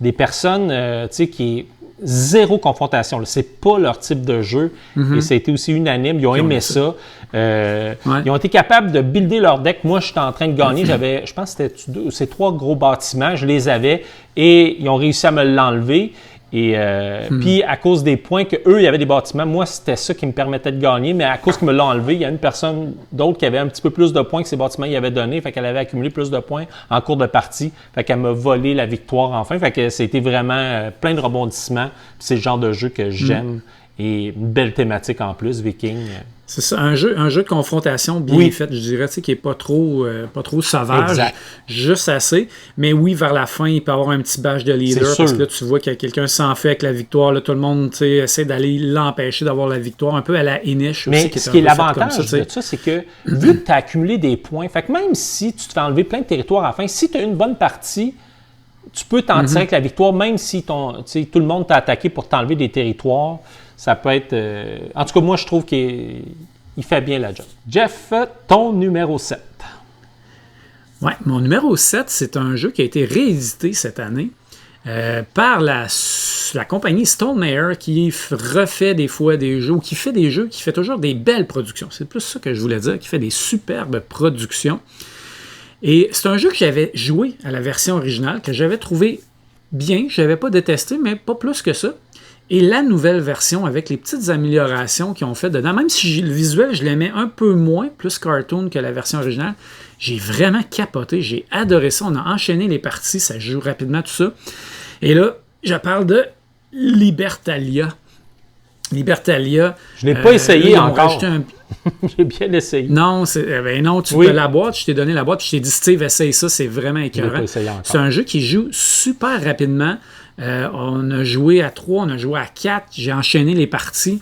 Speaker 2: des personnes qui est zéro confrontation. C'est pas leur type de jeu. Et ça a été aussi unanime. Ils ont aimé ça. Ils ont été capables de builder leur deck. Moi, j'étais en train de gagner. J'avais, je pense que c'était ces 3 gros bâtiments. Je les avais et ils ont réussi à me l'enlever. Et puis, à cause des points qu'eux, il y avait des bâtiments, moi, c'était ça qui me permettait de gagner. Mais à cause qu'ils me l'ont enlevé, il y a une personne d'autre qui avait un petit peu plus de points que ces bâtiments y avaient donné. Fait qu'elle avait accumulé plus de points en cours de partie. Fait qu'elle m'a volé la victoire enfin. Fait que c'était vraiment plein de rebondissements. Puis c'est le genre de jeu que j'aime. Et une belle thématique en plus, Viking.
Speaker 1: C'est ça, un jeu de confrontation bien fait, je dirais, qui n'est pas trop sauvage, juste assez. Mais oui, vers la fin, il peut y avoir un petit badge de leader, parce que là, tu vois qu'il y a quelqu'un s'en fait avec la victoire. Là, tout le monde essaie d'aller l'empêcher d'avoir la victoire, un peu à la Inish aussi.
Speaker 2: Mais ce qui est l'avantage de ça, c'est que vu que tu as accumulé des points, fait que même si tu te fais enlever plein de territoires à la fin, si tu as une bonne partie, tu peux t'en tirer avec la victoire, même si tout le monde t'a attaqué pour t'enlever des territoires. Ça peut être... En tout cas, moi, je trouve qu'il fait bien la job. Jeff, ton numéro 7.
Speaker 1: Oui, mon numéro 7, c'est un jeu qui a été réédité cette année par la compagnie Stonemaier qui refait des fois des jeux, ou qui fait des jeux, qui fait toujours des belles productions. C'est plus ça que je voulais dire, qui fait des superbes productions. Et c'est un jeu que j'avais joué à la version originale, que j'avais trouvé bien, je n'avais pas détesté, mais pas plus que ça. Et la nouvelle version, avec les petites améliorations qu'ils ont fait dedans, même si le visuel, je l'aimais un peu moins, plus cartoon que la version originale, j'ai vraiment capoté, j'ai adoré ça. On a enchaîné les parties, ça joue rapidement, tout ça. Et là, je parle de Libertalia. Libertalia.
Speaker 2: Je ne l'ai pas essayé encore. J'ai bien essayé.
Speaker 1: Non, tu as la boîte, je t'ai donné la boîte, je t'ai dit, Steve, essaye ça, c'est vraiment écœurant. C'est un jeu qui joue super rapidement. On a joué à 3, on a joué à 4, j'ai enchaîné les parties.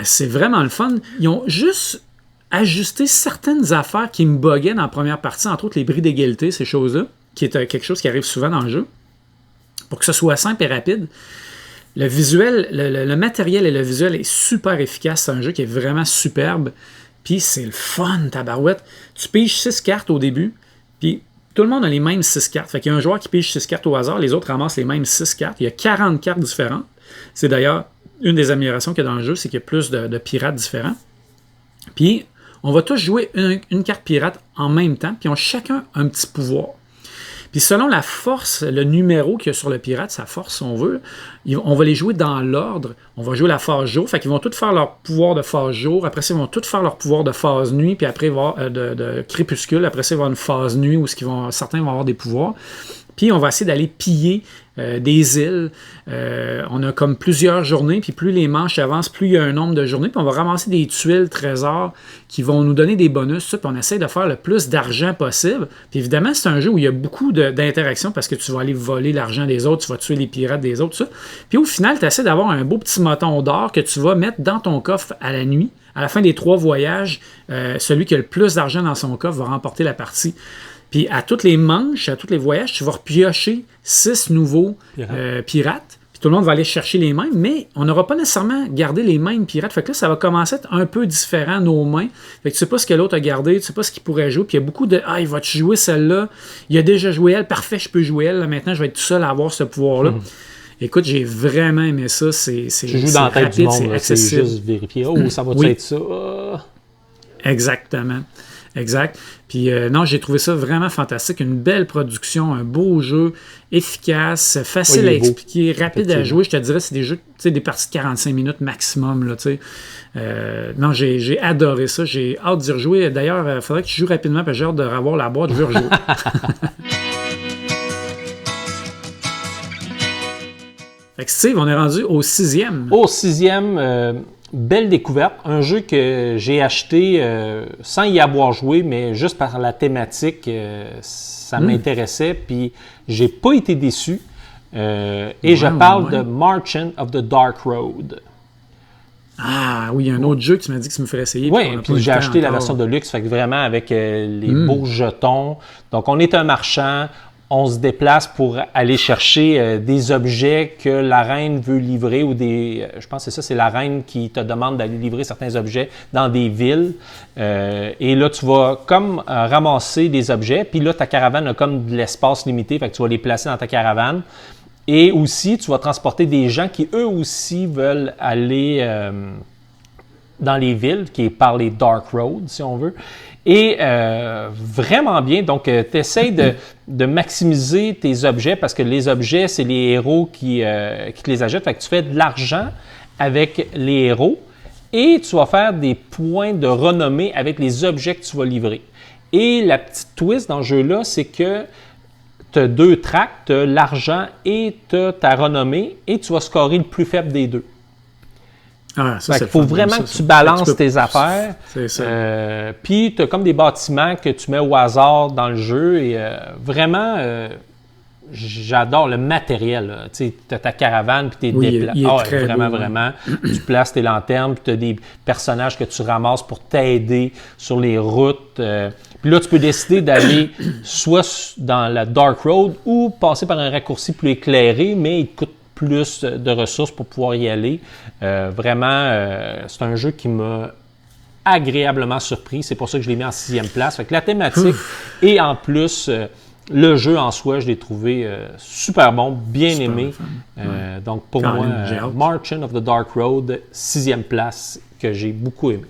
Speaker 1: C'est vraiment le fun. Ils ont juste ajusté certaines affaires qui me buguaient dans la première partie, entre autres les bris d'égalité, ces choses-là, qui est quelque chose qui arrive souvent dans le jeu, pour que ce soit simple et rapide. Le visuel, le matériel et le visuel est super efficace. C'est un jeu qui est vraiment superbe. Puis c'est le fun, tabarouette. Tu piges 6 cartes au début, puis tout le monde a les mêmes 6 cartes. Fait qu'il y a un joueur qui pige 6 cartes au hasard, les autres ramassent les mêmes 6 cartes. Il y a 40 cartes différentes. C'est d'ailleurs une des améliorations qu'il y a dans le jeu, c'est qu'il y a plus de pirates différents. Puis on va tous jouer une carte pirate en même temps, puis ils ont chacun un petit pouvoir. Puis selon la force, le numéro qu'il y a sur le pirate, sa force, si on veut, on va les jouer dans l'ordre. On va jouer la phase jour. Fait qu'ils vont tous faire leur pouvoir de phase jour. Après ça, ils vont tous faire leur pouvoir de phase nuit. Puis après, de crépuscule. Après ça, il va y avoir une phase nuit où certains vont avoir des pouvoirs. Puis on va essayer d'aller piller des îles. On a comme plusieurs journées, puis plus les manches avancent, plus il y a un nombre de journées. Puis on va ramasser des tuiles, trésors qui vont nous donner des bonus. Puis on essaie de faire le plus d'argent possible. Puis évidemment, c'est un jeu où il y a beaucoup d'interactions parce que tu vas aller voler l'argent des autres, tu vas tuer les pirates des autres, tout ça. Puis au final, tu essaies d'avoir un beau petit moton d'or que tu vas mettre dans ton coffre à la nuit. À la fin des 3 voyages, celui qui a le plus d'argent dans son coffre va remporter la partie. Puis à toutes les manches, à tous les voyages, tu vas repiocher 6 nouveaux pirates. Puis tout le monde va aller chercher les mêmes, mais on n'aura pas nécessairement gardé les mêmes pirates. Fait que là, ça va commencer à être un peu différent, nos mains. Fait que tu sais pas ce que l'autre a gardé, tu sais pas ce qu'il pourrait jouer. Puis il y a beaucoup de « Ah, il va-tu jouer celle-là? Il a déjà joué elle. Parfait, je peux jouer elle. Là, maintenant, je vais être tout seul à avoir ce pouvoir-là. Écoute, j'ai vraiment aimé ça. C'est
Speaker 2: joue dans la tête du monde, c'est juste vérifier. Oh, ça va être ça?
Speaker 1: Exactement. Exact. Puis non, j'ai trouvé ça vraiment fantastique. Une belle production, un beau jeu, efficace, facile à expliquer, rapide à jouer. Je te dirais, c'est des jeux, des parties de 45 minutes maximum. Là, non, j'ai adoré ça. J'ai hâte d'y rejouer. D'ailleurs, il faudrait que tu joues rapidement parce que j'ai hâte de revoir la boîte. Je veux rejouer. Fait que Steve, on est rendu au 6e.
Speaker 2: Au 6e, belle découverte. Un jeu que j'ai acheté sans y avoir joué, mais juste par la thématique, ça m'intéressait. Puis j'ai pas été déçu. Et je parle de Merchant of the Dark Road.
Speaker 1: Ah oui, il y a un autre jeu que tu m'as dit que tu me ferais essayer.
Speaker 2: Oui, puis j'ai acheté la version de luxe, fait que vraiment avec les beaux jetons. Donc on est un marchand. On se déplace pour aller chercher des objets que la reine veut livrer ou je pense que c'est la reine qui te demande d'aller livrer certains objets dans des villes. Et là, tu vas comme ramasser des objets, puis là, ta caravane a comme de l'espace limité, fait que tu vas les placer dans ta caravane. Et aussi, tu vas transporter des gens qui, eux aussi, veulent aller dans les villes, qui est par les Dark Roads, si on veut. Et vraiment bien. Donc, tu essaies de maximiser tes objets parce que les objets, c'est les héros qui te les achètent. Fait que tu fais de l'argent avec les héros et tu vas faire des points de renommée avec les objets que tu vas livrer. Et la petite twist dans ce jeu-là, c'est que tu as 2 tracks, tu as l'argent et tu as ta renommée et tu vas scorer le plus faible des deux.
Speaker 1: Ah, ça,
Speaker 2: il faut vraiment que tu balances tes affaires.
Speaker 1: C'est ça.
Speaker 2: Puis, tu as comme des bâtiments que tu mets au hasard dans le jeu. Et vraiment, j'adore le matériel. Tu as ta caravane, puis tu es déplacé. Vraiment. Tu places tes lanternes, puis tu as des personnages que tu ramasses pour t'aider sur les routes. Puis là, tu peux décider d'aller soit dans la Dark Road ou passer par un raccourci plus éclairé, mais il te coûte plus de ressources pour pouvoir y aller. Vraiment, c'est un jeu qui m'a agréablement surpris. C'est pour ça que je l'ai mis en 6e place. Fait que la thématique et en plus, le jeu en soi, je l'ai trouvé super bon, bien aimé. Donc pour moi, Merchant of the Dark Road, 6e place, que j'ai beaucoup aimé.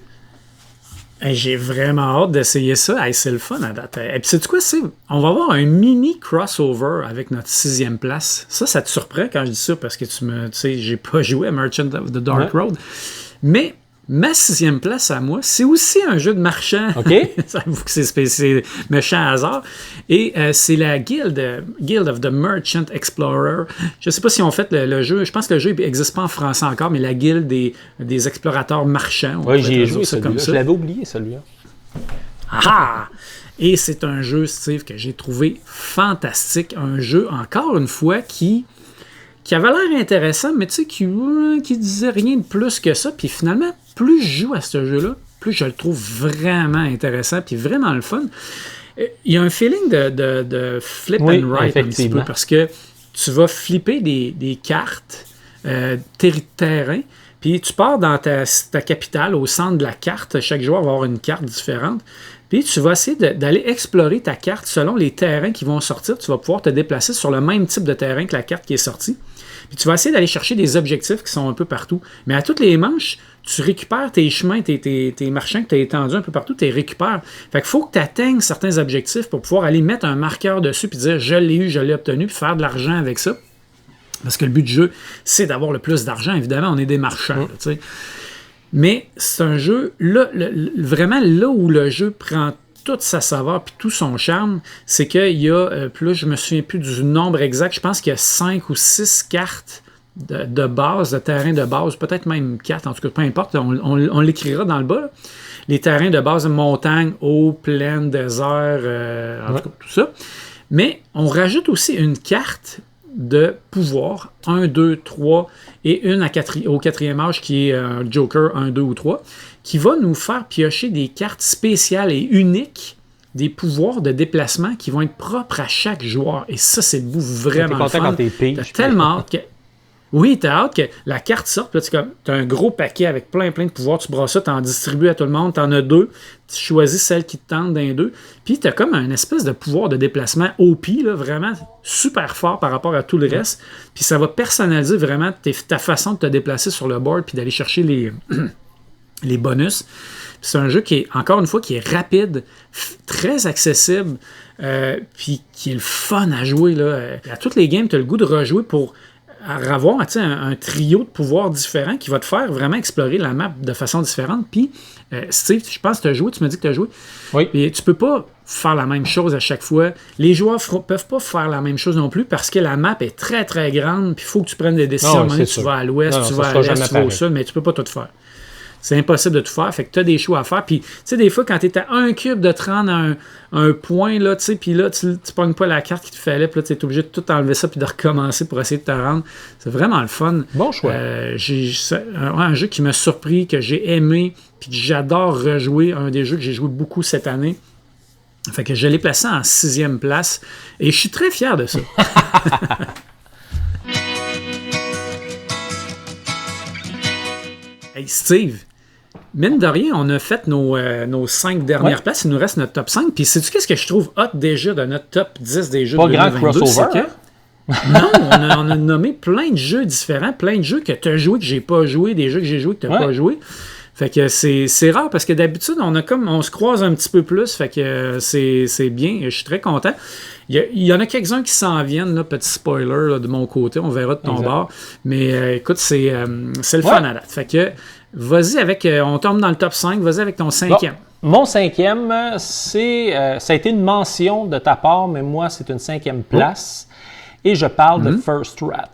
Speaker 1: Hey, j'ai vraiment hâte d'essayer ça. Hey, c'est le fun à date. Et puis, sais-tu quoi? On va avoir un mini crossover avec notre 6e place. Ça te surprend quand je dis ça parce que tu sais, j'ai pas joué à Merchant of the Dark Road. Mais ma 6e place à moi, c'est aussi un jeu de marchand.
Speaker 2: OK.
Speaker 1: J'avoue que c'est méchant hasard. Et c'est la Guild of the Merchant Explorer. Je sais pas si on fait le jeu. Je pense que le jeu n'existe pas en français encore, mais la Guilde des explorateurs marchands.
Speaker 2: Oui, j'y ai joué celui-là. Je l'avais oublié, celui-là.
Speaker 1: Ah! Et c'est un jeu, Steve, que j'ai trouvé fantastique. Un jeu, encore une fois, qui avait l'air intéressant, mais tu sais, qui disait rien de plus que ça. Puis finalement, plus je joue à ce jeu-là, plus je le trouve vraiment intéressant, puis vraiment le fun. Il y a un feeling de flip and write un petit peu, parce que tu vas flipper des cartes terrain, puis tu pars dans ta capitale, au centre de la carte. Chaque joueur va avoir une carte différente. Puis tu vas essayer d'aller explorer ta carte selon les terrains qui vont sortir. Tu vas pouvoir te déplacer sur le même type de terrain que la carte qui est sortie. Puis tu vas essayer d'aller chercher des objectifs qui sont un peu partout. Mais à toutes les manches, tu récupères tes chemins, tes marchands que tu as étendus un peu partout, tu les récupères. Fait qu'il faut que tu atteignes certains objectifs pour pouvoir aller mettre un marqueur dessus puis dire je l'ai eu, je l'ai obtenu, puis faire de l'argent avec ça. Parce que le but du jeu, c'est d'avoir le plus d'argent. Évidemment, on est des marchands. Là, tu sais. Mais c'est un jeu, là, vraiment là où le jeu prend toute sa saveur puis tout son charme, c'est qu'il y a, plus je me souviens plus du nombre exact, je pense qu'il y a 5 ou 6 cartes de base, de terrain de base, peut-être même 4, en tout cas, peu importe, on l'écrira dans le bas. Là. Les terrains de base, montagne, eau, plaine, désert, en tout cas, tout ça. Mais on rajoute aussi une carte de pouvoir, 1, 2, 3, et une au quatrième âge qui est un Joker 1, 2 ou 3, qui va nous faire piocher des cartes spéciales et uniques, des pouvoirs de déplacement qui vont être propres à chaque joueur. Et ça, c'est le bout vraiment
Speaker 2: content
Speaker 1: fun.
Speaker 2: Quand t'es pige.
Speaker 1: T'as tellement hâte que... Oui, t'as hâte que la carte sorte, puis là, t'as un gros paquet avec plein de pouvoirs, tu brasses ça, t'en distribues à tout le monde, t'en as 2, tu choisis celle qui te tente d'un 2, puis t'as comme un espèce de pouvoir de déplacement OP, là, vraiment super fort par rapport à tout le reste, puis ça va personnaliser vraiment ta façon de te déplacer sur le board, puis d'aller chercher les bonus. Puis c'est un jeu qui est, encore une fois, qui est rapide, très accessible, puis qui est le fun à jouer, là. À toutes les games, t'as le goût de rejouer pour avoir un trio de pouvoirs différents qui va te faire vraiment explorer la map de façon différente. Puis, Steve, je pense que tu as joué, tu m'as dit que tu as joué.
Speaker 2: Oui.
Speaker 1: Et tu peux pas faire la même chose à chaque fois. Les joueurs peuvent pas faire la même chose non plus parce que la map est très, très grande. Puis, il faut que tu prennes des décisions. Tu vas à l'ouest, tu vas à l'est, tu vas au sud, mais tu peux pas tout faire. C'est impossible de tout faire, fait que tu as des choix à faire. Puis, tu sais, des fois, quand tu es à un cube de te rendre à un point, là, tu sais, puis là, tu pognes pas la carte qu'il te fallait, puis là, tu es obligé de tout enlever ça, puis de recommencer pour essayer de te rendre. C'est vraiment le fun.
Speaker 2: Bon choix.
Speaker 1: Un jeu qui m'a surpris, que j'ai aimé, puis que j'adore rejouer, un des jeux que j'ai joué beaucoup cette année. Fait que je l'ai placé en 6e place, et je suis très fier de ça. Hey, Steve! Mine de rien, on a fait nos 5 dernières places. Il nous reste notre top 5. Puis sais-tu qu'est-ce que je trouve hot déjà de notre top 10 des jeux de 2022?
Speaker 2: Pas grand crossover.
Speaker 1: Non, on a nommé plein de jeux différents, plein de jeux que tu as joué, que j'ai pas joué, des jeux que j'ai joué, que tu n'as pas joué. Fait que c'est rare parce que d'habitude, on se croise un petit peu plus. Fait que c'est bien. Je suis très content. Il y en a quelques-uns qui s'en viennent, là, petit spoiler là, de mon côté. On verra de ton bord. Mais écoute, c'est le fun à date. Fait que vas-y avec... on tombe dans le top 5. Vas-y avec ton 5e.
Speaker 2: Bon, mon 5e, ça a été une mention de ta part, mais moi, c'est une 5e place. Et je parle de First Rat.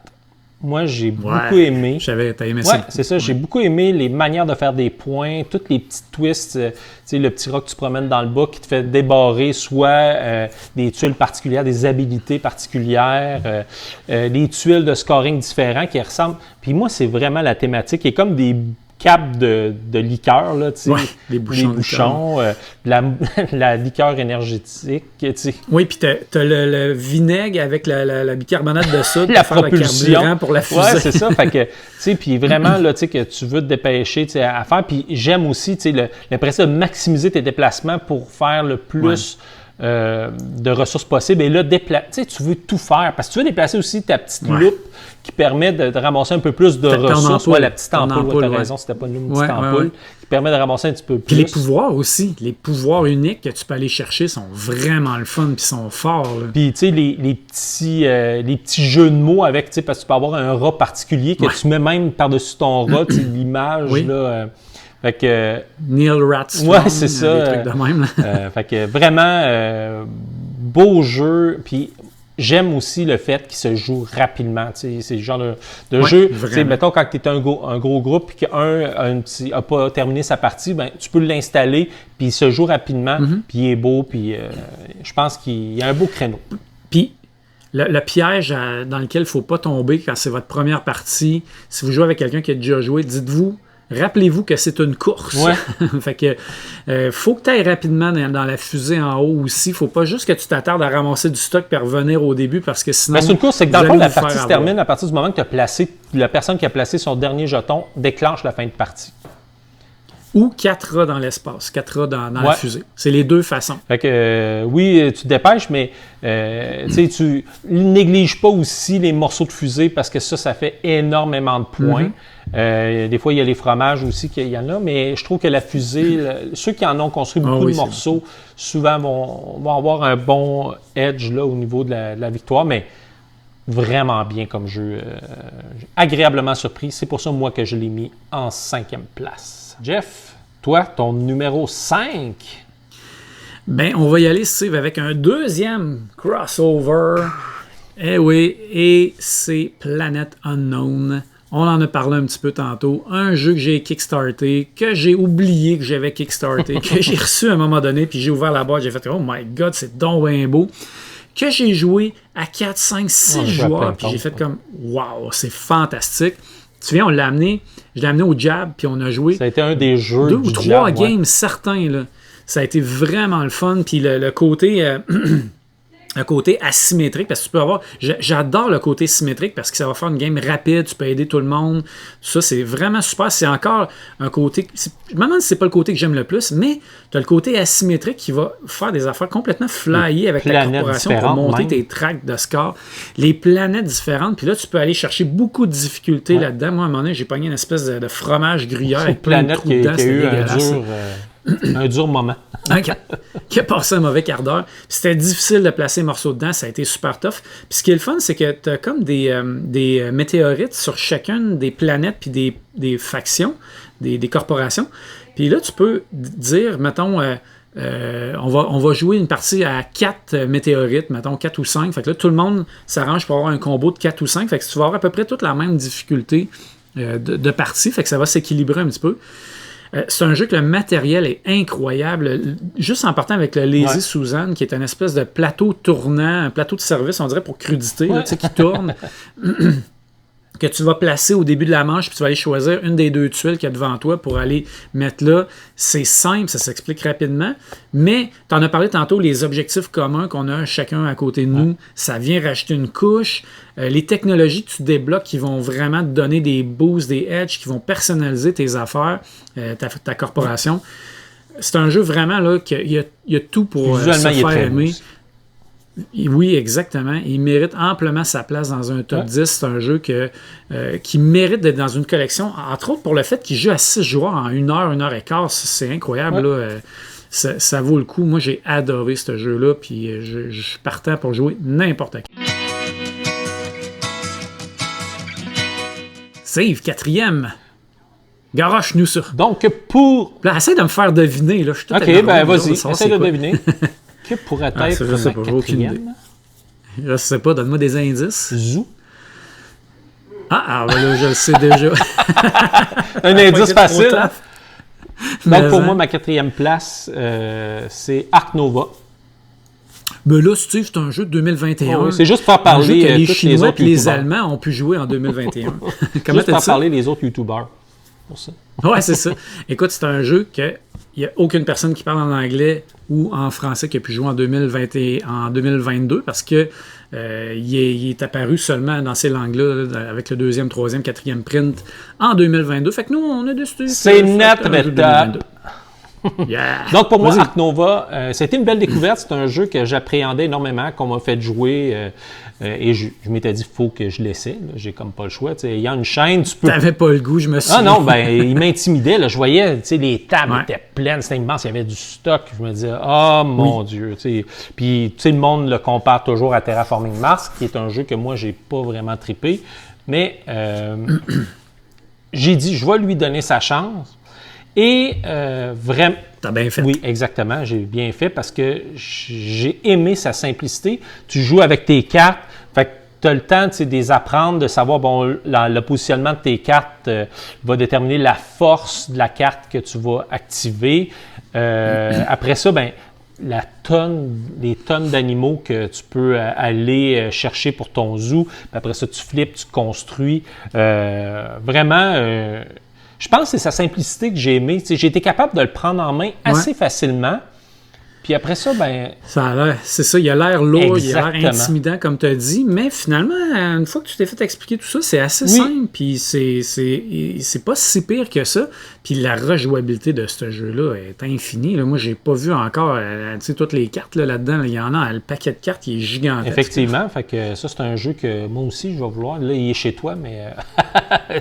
Speaker 2: Moi, j'ai beaucoup aimé.
Speaker 1: T'as aimé ça.
Speaker 2: C'est ça. J'ai beaucoup aimé les manières de faire des points, toutes les petits twists. Tu sais, le petit rat que tu promènes dans le bas qui te fait débarrer soit des tuiles particulières, des habilités particulières, des tuiles de scoring différents qui ressemblent. Puis moi, c'est vraiment la thématique. Il y a comme des capes de liqueur, là, tu sais,
Speaker 1: des bouchons,
Speaker 2: la liqueur énergétique, tu sais.
Speaker 1: Oui, puis t'as le vinaigre avec la bicarbonate de soude
Speaker 2: la
Speaker 1: pour faire le carburant pour la fusée.
Speaker 2: Oui, c'est ça. Fait que, tu sais, puis vraiment, là, tu sais, que tu veux te dépêcher, tu sais, à faire. Puis j'aime aussi, tu sais, l'impression de maximiser tes déplacements pour faire le plus de ressources possibles. Et là, tu sais, tu veux tout faire. Parce que tu veux déplacer aussi ta petite loupe qui permet de ramasser un peu plus de ressources. La petite ampoule, tu as raison, c'était pas une petite ampoule. Qui permet de ramasser un petit peu plus.
Speaker 1: Puis les pouvoirs aussi, les pouvoirs uniques que tu peux aller chercher sont vraiment le fun puis sont forts. Là.
Speaker 2: Puis tu sais, les petits jeux de mots avec, tu sais, parce que tu peux avoir un rat particulier que tu mets même par-dessus ton rat, l'image, là. Fait que...
Speaker 1: Neil Ratstrom.
Speaker 2: Ouais, c'est ça.
Speaker 1: Des trucs de même.
Speaker 2: Fait que vraiment, beau jeu. Puis j'aime aussi le fait qu'il se joue rapidement. C'est le genre de jeu. Mettons, quand tu es un gros groupe et qu'un n'a pas terminé sa partie, ben, tu peux l'installer, puis il se joue rapidement, puis il est beau, puis je pense qu'il y a un beau créneau.
Speaker 1: Puis le piège dans lequel il ne faut pas tomber quand c'est votre première partie, si vous jouez avec quelqu'un qui a déjà joué, rappelez-vous que c'est une course. Fait que faut que tu ailles rapidement dans la fusée en haut aussi. Faut pas juste que tu t'attardes à ramasser du stock et revenir au début parce que sinon.
Speaker 2: C'est une course, c'est que dans le fond, la partie se termine à partir du moment que tu as placé, la personne qui a placé son dernier jeton déclenche la fin de partie.
Speaker 1: ou 4A dans l'espace, 4A dans la fusée. C'est les deux façons.
Speaker 2: Fait que, oui, tu te dépêches, mais tu négliges pas aussi les morceaux de fusée parce que ça fait énormément de points. Des fois, il y a les fromages aussi qu'il y en a, mais je trouve que la fusée, ceux qui en ont construit beaucoup de morceaux, souvent vont avoir un bon edge là, au niveau de la victoire, mais vraiment bien comme jeu. Agréablement surpris. C'est pour ça, moi, que je l'ai mis en 5e place. Jeff, toi, ton numéro 5?
Speaker 1: Ben, on va y aller, Steve, avec un deuxième crossover. Eh oui, et c'est Planet Unknown. On en a parlé un petit peu tantôt. Un jeu que j'ai kickstarté, que j'ai oublié que j'avais kickstarté, que j'ai reçu à un moment donné, puis j'ai ouvert la boîte, j'ai fait « Oh my God, c'est donc bien beau », que j'ai joué à 4, 5, 6 joueurs, puis j'ai fait comme « Wow, c'est fantastique ». Tu viens, je l'ai amené au Jab, puis on a joué.
Speaker 2: Ça a été un des jeux
Speaker 1: 2 ou 3 games certains, là. Ça a été vraiment le fun, puis le côté... un côté asymétrique, parce que tu peux avoir... J'adore le côté symétrique parce que ça va faire une game rapide, tu peux aider tout le monde. Ça, c'est vraiment super. C'est encore un côté... Je me demande si c'est pas le côté que j'aime le plus, mais tu as le côté asymétrique qui va faire des affaires complètement flyées avec ta corporation pour monter tes tracks de score. Les planètes différentes, puis là, tu peux aller chercher beaucoup de difficultés là-dedans. Moi, à un moment donné, j'ai pogné une espèce de fromage gruyère avec plein de trous dedans. C'était dégueulasse.
Speaker 2: Un dur moment.
Speaker 1: Qui a passé un mauvais quart d'heure. C'était difficile de placer un morceau dedans. Ça a été super tough. Puis ce qui est le fun, c'est que tu as comme des météorites sur chacune des planètes puis des factions, des corporations. Puis là, tu peux dire, mettons, on va jouer une partie à 4 météorites, mettons 4 ou 5. Fait que là, tout le monde s'arrange pour avoir un combo de 4 ou 5. Fait que tu vas avoir à peu près toute la même difficulté de partie. Fait que ça va s'équilibrer un petit peu. C'est un jeu que le matériel est incroyable. Juste en partant avec le Lazy Susan, qui est une espèce de plateau tournant, un plateau de service, on dirait pour crudité, là, qui tourne, que tu vas placer au début de la manche, puis tu vas aller choisir une des 2 tuiles qu'il y a devant toi pour aller mettre là. C'est simple, ça s'explique rapidement, mais tu en as parlé tantôt, les objectifs communs qu'on a chacun à côté de nous, ça vient rajouter une couche. Les technologies que tu débloques qui vont vraiment te donner des boosts, des edges, qui vont personnaliser tes affaires, ta corporation. C'est un jeu vraiment là qu'il y a tout pour se faire aimer. Oui, exactement. Il mérite amplement sa place dans un top 10. C'est un jeu qui mérite d'être dans une collection, entre autres pour le fait qu'il joue à 6 joueurs en 1 heure, 1 heure et quart. C'est incroyable. Là. Ça vaut le coup. Moi, j'ai adoré ce jeu-là, puis je suis partant pour jouer n'importe quand. Save, 4e. Garoche-nous ça.
Speaker 2: Donc, pour...
Speaker 1: Là, essaie de me faire deviner. Là. Je suis tout
Speaker 2: OK, ben vas-y, essaie de deviner. Que pourrait être ma 4e?
Speaker 1: Je sais pas, donne-moi des indices.
Speaker 2: Zou.
Speaker 1: Ben là, je le sais déjà.
Speaker 2: Un indice facile. Hein? Donc, pour moi, ma 4e place, c'est Ark Nova.
Speaker 1: Ben là, Steve, c'est un jeu de 2021.
Speaker 2: Oui, c'est juste pour parler
Speaker 1: que les Chinois et les Allemands ont pu jouer en 2021.
Speaker 2: Comment juste pour parler les autres YouTubers. Pour ça.
Speaker 1: Ouais, c'est ça. Écoute, c'est un jeu que il n'y a aucune personne qui parle en anglais ou en français qui a pu jouer en 2022 parce que il est apparu seulement dans ces langues-là avec le 2e, 3e, 4e print en 2022. Fait que nous, on a décidé...
Speaker 2: C'est notre méthode. Yeah. Donc, pour moi, Ark Nova, c'était une belle découverte. C'est un jeu que j'appréhendais énormément, qu'on m'a fait jouer. Et je m'étais dit, il faut que je l'essaie. J'ai comme pas le choix. Il y a une chaîne, tu peux...
Speaker 1: T'avais pas le goût, je me suis dit.
Speaker 2: Ah non, ben il m'intimidait. Là. Je voyais, les tables étaient pleines, c'était immense. Il y avait du stock. Je me disais, mon Dieu. Puis, le monde le compare toujours à Terraforming Mars, qui est un jeu que moi, j'ai pas vraiment trippé. Mais j'ai dit, je vais lui donner sa chance. Et vraiment...
Speaker 1: T'as bien fait.
Speaker 2: Oui, exactement. J'ai bien fait parce que j'ai aimé sa simplicité. Tu joues avec tes cartes. Fait que tu as le temps de les apprendre, de savoir, le positionnement de tes cartes va déterminer la force de la carte que tu vas activer. Après ça, les tonnes d'animaux que tu peux aller chercher pour ton zoo. Puis après ça, tu flippes, tu construis. Vraiment... je pense que c'est sa simplicité que j'ai aimé. J'ai été capable de le prendre en main assez facilement. Puis après ça,
Speaker 1: ça a l'air, c'est ça, il a l'air lourd, il a l'air intimidant, comme tu as dit, mais finalement, une fois que tu t'es fait expliquer tout ça, c'est assez simple, puis c'est pas si pire que ça. Puis la rejouabilité de ce jeu-là est infinie. Là, moi, j'ai pas vu encore, tu sais, toutes les cartes là-dedans, il y en a, le paquet de cartes, il est gigantesque.
Speaker 2: Effectivement, fait que ça, c'est un jeu que moi aussi, je vais vouloir. Là, il est chez toi, mais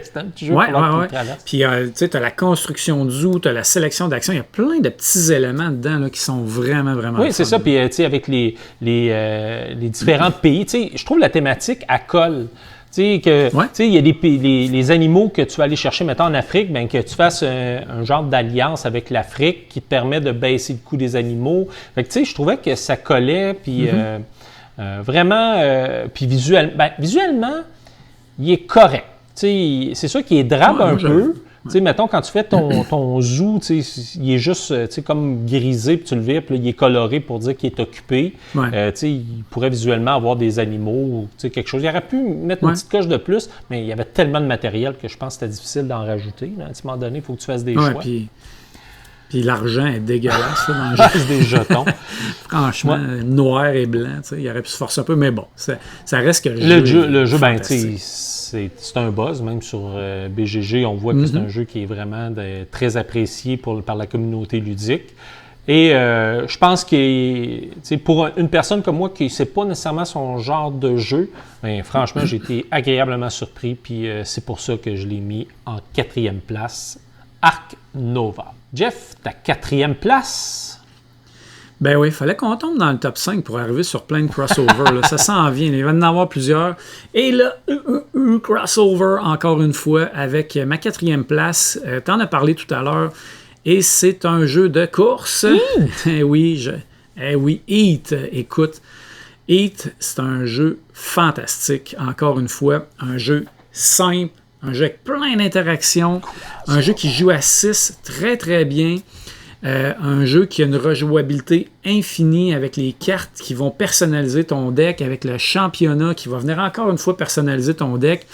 Speaker 2: c'est un petit jeu
Speaker 1: pour l'autre qui traverse. Puis, tu sais, tu as la construction du zoo, tu as la sélection d'actions, il y a plein de petits éléments dedans là, qui sont vraiment
Speaker 2: Oui, c'est ça. Puis, tu sais, avec les différents pays, tu sais, je trouve la thématique, elle colle. Tu sais, il y a les animaux que tu vas aller chercher, mettons, en Afrique, bien, que tu fasses un genre d'alliance avec l'Afrique qui te permet de baisser le coût des animaux. Fait que, tu sais, je trouvais que ça collait, puis vraiment, puis visuellement, il est correct. Tu sais, c'est sûr qu'il est drabe un peu. Tu sais, mettons, quand tu fais ton zoo, tu sais, il est juste, tu sais, comme grisé, puis tu le vires, puis là, il est coloré pour dire qu'il est occupé. Tu sais, il pourrait visuellement avoir des animaux, tu sais, quelque chose. Il aurait pu mettre une petite coche de plus, mais il y avait tellement de matériel que je pense que c'était difficile d'en rajouter. Là. À un moment donné, il faut que tu fasses des choix.
Speaker 1: Puis l'argent est dégueulasse là, dans le jeu.
Speaker 2: C'est des jetons.
Speaker 1: Franchement, noir et blanc, tu sais, il aurait pu se forcer un peu, mais bon, ça reste que
Speaker 2: le jeu, ben, tu sais, c'est un buzz, même sur BGG, on voit que c'est un jeu qui est vraiment très apprécié par la communauté ludique. Et je pense que pour une personne comme moi qui ne sait pas nécessairement son genre de jeu, ben, franchement, j'ai été agréablement surpris, puis c'est pour ça que je l'ai mis en 4e place, Ark Nova. Jeff, ta 4e place?
Speaker 1: Ben oui, il fallait qu'on tombe dans le top 5 pour arriver sur plein de crossovers. Là. Ça s'en vient, il va y en avoir plusieurs. Et là, crossover, encore une fois, avec ma 4e place. T'en as parlé tout à l'heure. Et c'est un jeu de course. Oui, Heat. Écoute, Heat, c'est un jeu fantastique, encore une fois. Un jeu simple, un jeu avec plein d'interactions, un jeu qui joue à 6 très très bien, un jeu qui a une rejouabilité infinie avec les cartes qui vont personnaliser ton deck, avec le championnat qui va venir encore une fois personnaliser ton deck.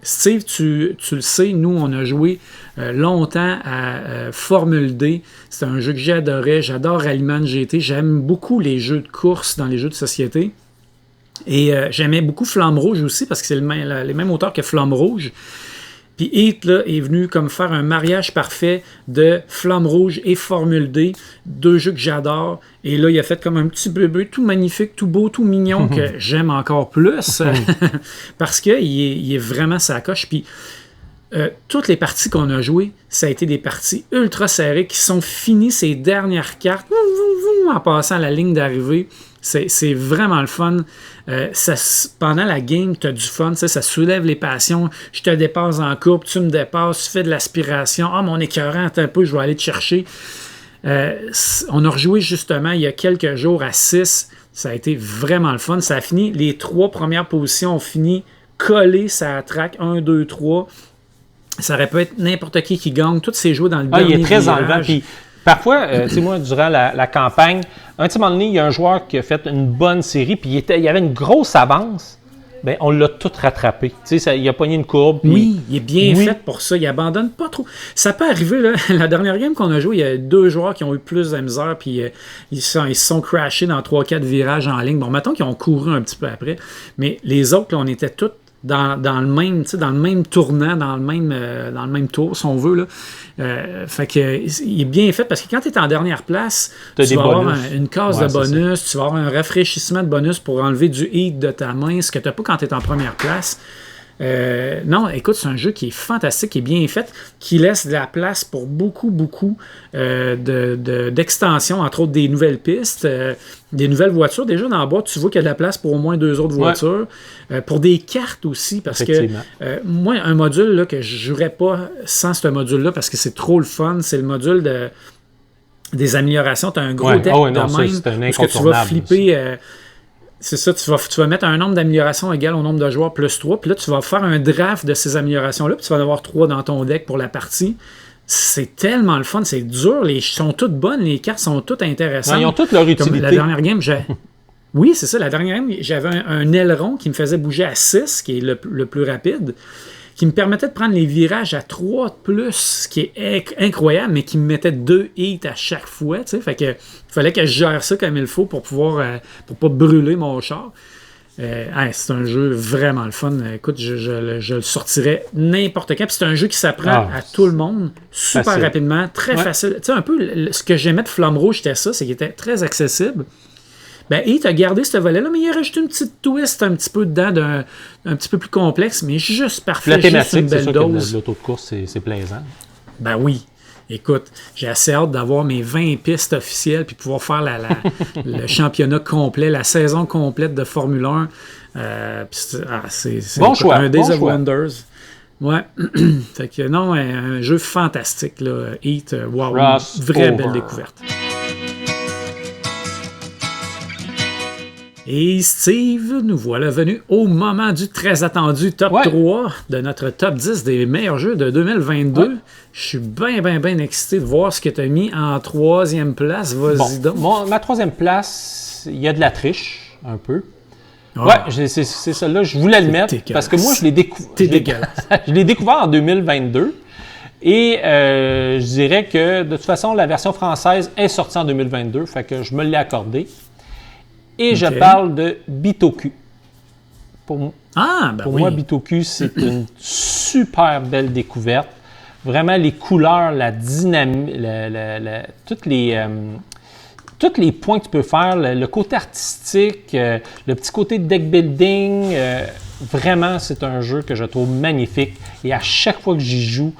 Speaker 1: Steve, tu le sais, nous on a joué longtemps à Formule D. C'est un jeu que j'adorais, j'adore Rallyman GT, j'aime beaucoup les jeux de course dans les jeux de société. Et j'aimais beaucoup Flamme Rouge aussi parce que c'est les mêmes auteurs que Flamme Rouge. Puis Heat là, est venu comme faire un mariage parfait de Flamme Rouge et Formule D, deux jeux que j'adore. Et là, il a fait comme un petit bébé tout magnifique, tout beau, tout mignon que j'aime encore plus parce qu'il est vraiment sa coche. Puis toutes les parties qu'on a jouées, ça a été des parties ultra serrées qui sont finies ces dernières cartes en passant à la ligne d'arrivée. C'est vraiment le fun. Pendant la game, tu as du fun. Ça soulève les passions. Je te dépasse en courbe, tu me dépasses, tu fais de l'aspiration. Ah, mon écœurant, attends un peu, je vais aller te chercher. On a rejoué justement il y a quelques jours à 6. Ça a été vraiment le fun. Ça a fini. Les 3 premières positions ont fini collées sur la track 1, 2, 3. Ça aurait pu être n'importe qui gagne. Tout s'est joué dans le dernier
Speaker 2: il est très
Speaker 1: virage.
Speaker 2: enlevant. Puis parfois, tu sais, moi, durant la campagne, un petit moment donné, il y a un joueur qui a fait une bonne série, puis il y avait une grosse avance. Bien, on l'a tout rattrapé. Tu sais, il a pogné une courbe. Puis...
Speaker 1: Oui, il est bien fait pour ça. Il abandonne pas trop. Ça peut arriver, là. La dernière game qu'on a joué, il y a 2 joueurs qui ont eu plus de misère, puis ils se sont crashés dans 3-4 virages en ligne. Bon, mettons qu'ils ont couru un petit peu après, mais les autres, là, on était tous dans le même tournant, dans le même tour, si on veut. Là. Fait que il est bien fait parce que quand tu es en dernière place, tu vas avoir une case de bonus, tu vas avoir un rafraîchissement de bonus pour enlever du heat de ta main, ce que tu n'as pas quand tu es en première place. Non, écoute, c'est un jeu qui est fantastique, qui est bien fait, qui laisse de la place pour beaucoup d'extensions, entre autres des nouvelles pistes, des nouvelles voitures. Déjà dans la boîte, tu vois qu'il y a de la place pour au moins 2 autres voitures. Pour des cartes aussi, parce que moi, un module là, que je ne jouerais pas sans ce module-là, parce que c'est trop le fun, c'est le module des améliorations. Tu as un gros deck de même, parce que tu vas flipper... c'est ça, tu vas mettre un nombre d'améliorations égal au nombre de joueurs plus 3, puis là, tu vas faire un draft de ces améliorations-là, puis tu vas en avoir 3 dans ton deck pour la partie. C'est tellement le fun, c'est dur, sont toutes bonnes, les cartes sont toutes intéressantes.
Speaker 2: Non, ils ont toutes leur utilité.
Speaker 1: Comme la dernière game, oui, c'est ça, la dernière game, j'avais un aileron qui me faisait bouger à 6, qui est le plus rapide, qui me permettait de prendre les virages à 3 de plus, ce qui est incroyable, mais qui me mettait 2 hits à chaque fois. Fait que il fallait que je gère ça comme il faut pour pouvoir pour pas brûler mon char. C'est un jeu vraiment le fun. Écoute, je le sortirais n'importe quand. Puis c'est un jeu qui s'apprend à tout le monde super rapidement, très facile. Tu sais, un peu ce que j'aimais de Flamme Rouge, c'était ça, c'est qu'il était très accessible. Ben, Heat a gardé ce volet-là, mais il a rajouté une petite twist un petit peu dedans, un petit peu plus complexe, mais juste parfait.
Speaker 2: La thématique,
Speaker 1: juste une belle dose.
Speaker 2: L'auto de course, c'est plaisant.
Speaker 1: Ben oui. Écoute, j'ai assez hâte d'avoir mes 20 pistes officielles puis pouvoir faire le championnat complet, la saison complète de Formule 1. C'est
Speaker 2: bon choix,
Speaker 1: un Days of
Speaker 2: choix.
Speaker 1: Wonders. Ouais. Fait que non, un jeu fantastique, là. Heat, wow,
Speaker 2: Ross
Speaker 1: vraie
Speaker 2: over.
Speaker 1: belle découverte. Et Steve, nous voilà venus au moment du très attendu top 3 de notre top 10 des meilleurs jeux de 2022. Ouais. Je suis bien excité de voir ce que tu as mis en 3e place. Vas-y donc.
Speaker 2: Ma 3e place, il y a de la triche, un peu. Ouais, c'est ça-là. Je voulais le mettre parce que moi, je l'ai découvert en 2022. Et je dirais que, de toute façon, la version française est sortie en 2022. Fait que je me l'ai accordé. Et je parle de Bitoku. Pour moi, Bitoku, c'est une super belle découverte. Vraiment, les couleurs, la dynamique, tous les points que tu peux faire, le côté artistique, le petit côté deck building, vraiment, c'est un jeu que je trouve magnifique. Et à chaque fois que j'y joue,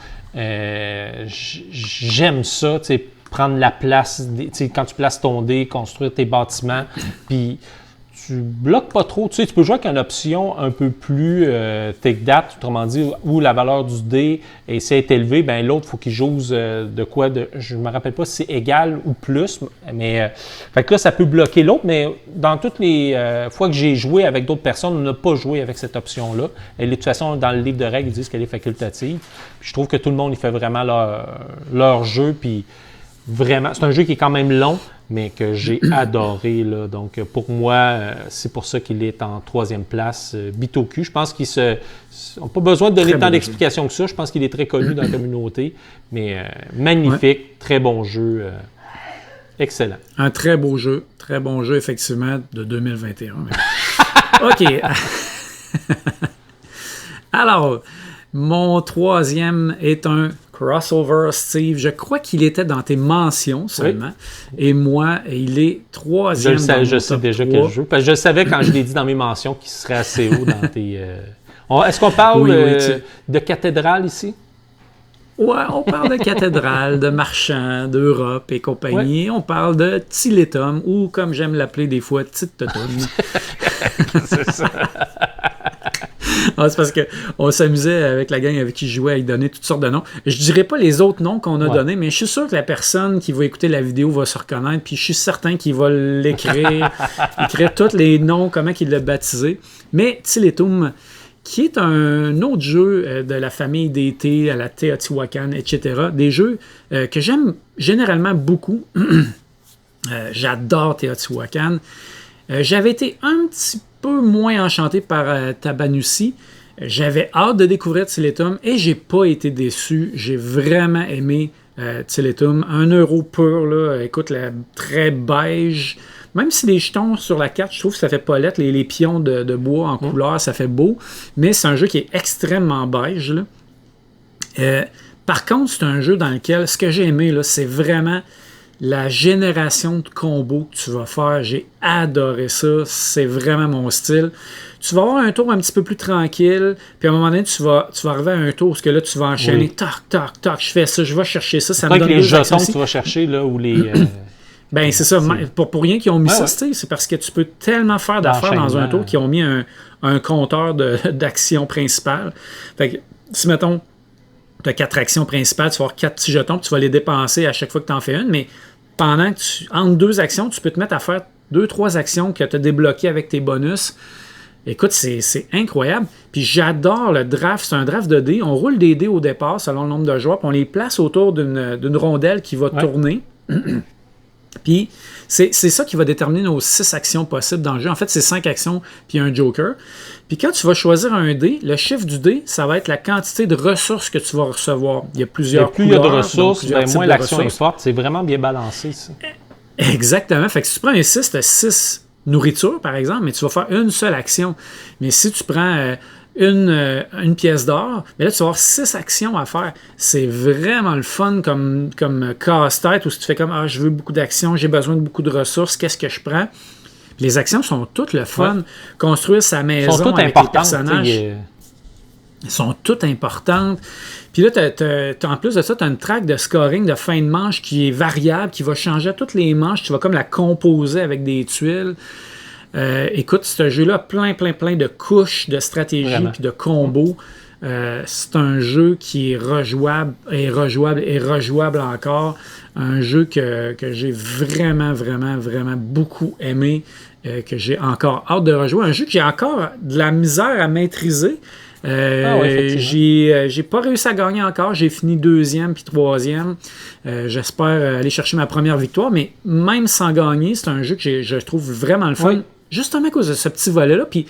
Speaker 2: j'aime ça, tu sais, prendre la place, quand tu places ton dé, construire tes bâtiments, puis tu bloques pas trop. Tu sais, tu peux jouer avec une option un peu plus take that, autrement dit, où la valeur du dé est élevée, ben l'autre, il faut qu'il joue de quoi, je ne me rappelle pas si c'est égal ou plus, mais fait que là, ça peut bloquer l'autre, mais dans toutes les fois que j'ai joué avec d'autres personnes, on n'a pas joué avec cette option-là. Et de toute façon, dans le livre de règles, ils disent qu'elle est facultative. Puis je trouve que tout le monde, il fait vraiment leur jeu, puis vraiment, c'est un jeu qui est quand même long, mais que j'ai adoré. Là. Donc, pour moi, c'est pour ça qu'il est en 3e place. Bitoku, je pense on n'a pas besoin de donner tant d'explications que ça. Je pense qu'il est très connu dans la communauté, mais magnifique, très bon jeu. Excellent.
Speaker 1: Un très bon jeu, effectivement, de 2021. OK. Alors, mon 3e est un crossover, Steve. Je crois qu'il était dans tes mentions seulement. Oui. Et moi, il est 3e.
Speaker 2: Je sais déjà quel jeu. Parce que je savais quand je l'ai dit dans mes mentions qu'il serait assez haut dans tes. Est-ce qu'on parle de cathédrale ici?
Speaker 1: Ouais, on parle de cathédrale, de marchand, d'Europe et compagnie. Ouais. On parle de Tiletum, ou comme j'aime l'appeler des fois, Titotum.
Speaker 2: C'est ça.
Speaker 1: C'est parce qu'on s'amusait avec la gang avec qui je jouais à y donner toutes sortes de noms. Je ne dirais pas les autres noms qu'on a donnés, mais je suis sûr que la personne qui va écouter la vidéo va se reconnaître, puis je suis certain qu'il va l'écrire, écrire tous les noms, comment il l'a baptisé. Mais Tiletum, qui est un autre jeu de la famille d'été à la Teotihuacan, etc. Des jeux que j'aime généralement beaucoup. J'adore Teotihuacan. J'avais été un petit peu moins enchanté par Tabanusi. J'avais hâte de découvrir Tiletum et j'ai pas été déçu. J'ai vraiment aimé Tiletum. 1€ pur, là. Écoute, très beige. Même si les jetons sur la carte, je trouve que ça fait pas lettre. Les pions de bois en couleur, ça fait beau. Mais c'est un jeu qui est extrêmement beige, là. Par contre, c'est un jeu dans lequel, ce que j'ai aimé, là, c'est vraiment la génération de combos que tu vas faire. J'ai adoré ça. C'est vraiment mon style. Tu vas avoir un tour un petit peu plus tranquille, puis à un moment donné, tu vas arriver à un tour parce que là, tu vas enchaîner, tac, tac, tac, je fais ça, je vais chercher ça. Ça me donne
Speaker 2: les jetons que tu vas chercher, là, ou les...
Speaker 1: Ben, c'est ça. Pour rien qu'ils ont mis ça, c'est parce que tu peux tellement faire d'affaires dans un tour qu'ils ont mis un compteur d'action principale. Fait que, si, mettons, tu as 4 actions principales, tu vas avoir 4 petits jetons, puis tu vas les dépenser à chaque fois que tu en fais une, mais pendant que entre 2 actions, tu peux te mettre à faire 2-3 actions que tu as débloquées avec tes bonus. Écoute, c'est incroyable. Puis j'adore le draft. C'est un draft de dés. On roule des dés au départ selon le nombre de joueurs, puis on les place autour d'une rondelle qui va tourner. Puis, c'est ça qui va déterminer nos 6 actions possibles dans le jeu. En fait, c'est 5 actions puis un joker. Puis quand tu vas choisir un dé, le chiffre du dé, ça va être la quantité de ressources que tu vas recevoir. Il y a plusieurs
Speaker 2: plus
Speaker 1: couleurs,
Speaker 2: il y a de ressources, moins l'action est forte. C'est vraiment bien balancé, ça.
Speaker 1: Exactement. Fait que si tu prends un 6, tu as 6 nourritures, par exemple, mais tu vas faire une seule action. Mais si tu prends une pièce d'or, mais là, tu vas avoir 6 actions à faire. C'est vraiment le fun comme casse-tête où si tu fais comme « Ah, je veux beaucoup d'actions, j'ai besoin de beaucoup de ressources, qu'est-ce que je prends? » Les actions sont toutes le fun. Ouais. Construire sa maison
Speaker 2: sont toutes
Speaker 1: avec les personnages. Elles sont toutes importantes. Puis là, en plus de ça, tu as une track de scoring de fin de manche qui est variable, qui va changer à toutes les manches. Tu vas comme la composer avec des tuiles. Écoute, ce jeu-là a plein de couches de stratégie puis de combos. C'est un jeu qui est rejouable encore. Un jeu que j'ai vraiment beaucoup aimé, que j'ai encore hâte de rejouer. Un jeu que j'ai encore de la misère à maîtriser. J'ai pas réussi à gagner encore. J'ai fini 2e puis 3e. J'espère aller chercher ma première victoire, mais même sans gagner, c'est un jeu que je trouve vraiment le fun. Oui. Justement à cause de ce petit volet-là. Puis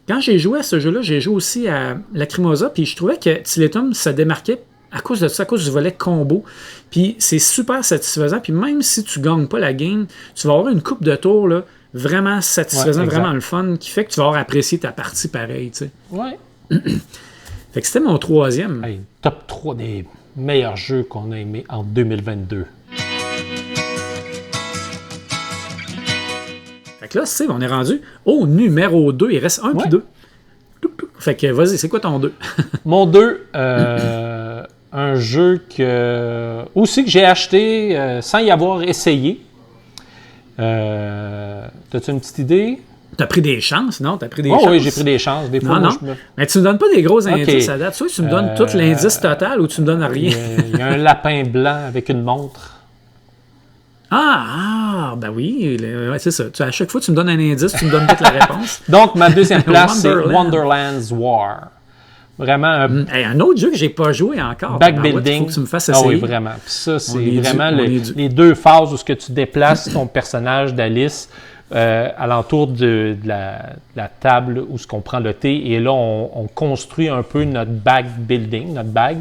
Speaker 1: quand j'ai joué à ce jeu-là, j'ai joué aussi à Lacrimosa, puis je trouvais que Tiletum se démarquait à cause de ça, à cause du volet combo. Puis c'est super satisfaisant. Puis même si tu gagnes pas la game, tu vas avoir une coupe de tours là, vraiment satisfaisant, vraiment le fun, qui fait que tu vas avoir apprécié ta partie pareil. Tu sais.
Speaker 2: Ouais.
Speaker 1: Fait que c'était mon 3e.
Speaker 2: Hey, top 3 des meilleurs jeux qu'on a aimés en 2022.
Speaker 1: Fait que là, c'est, on est rendu au numéro 2. Il reste 1 puis 2. Fait que vas-y, c'est quoi ton 2?
Speaker 2: Mon 2, un jeu aussi que j'ai acheté sans y avoir essayé. T'as-tu une petite idée?
Speaker 1: T'as pris des chances, non? T'as pris des chances?
Speaker 2: Oui, j'ai pris des chances. Des fois,
Speaker 1: non. Mais tu me donnes pas des gros indices à date. Soit tu me donnes tout l'indice total ou tu me donnes rien.
Speaker 2: Il y a un lapin blanc avec une montre.
Speaker 1: Ben oui, c'est ça. À chaque fois que tu me donnes un indice, tu me donnes toute la réponse.
Speaker 2: Donc, ma deuxième place, c'est Wonderland's War. Vraiment
Speaker 1: un autre jeu que j'ai pas joué encore.
Speaker 2: Backbuilding.
Speaker 1: Il faut que tu me fasses essayer.
Speaker 2: Ah oui, vraiment. Puis ça, c'est vraiment les deux phases où tu déplaces ton personnage d'Alice alentour de la table où on prend le thé. Et là, on construit un peu notre backbuilding, notre bague.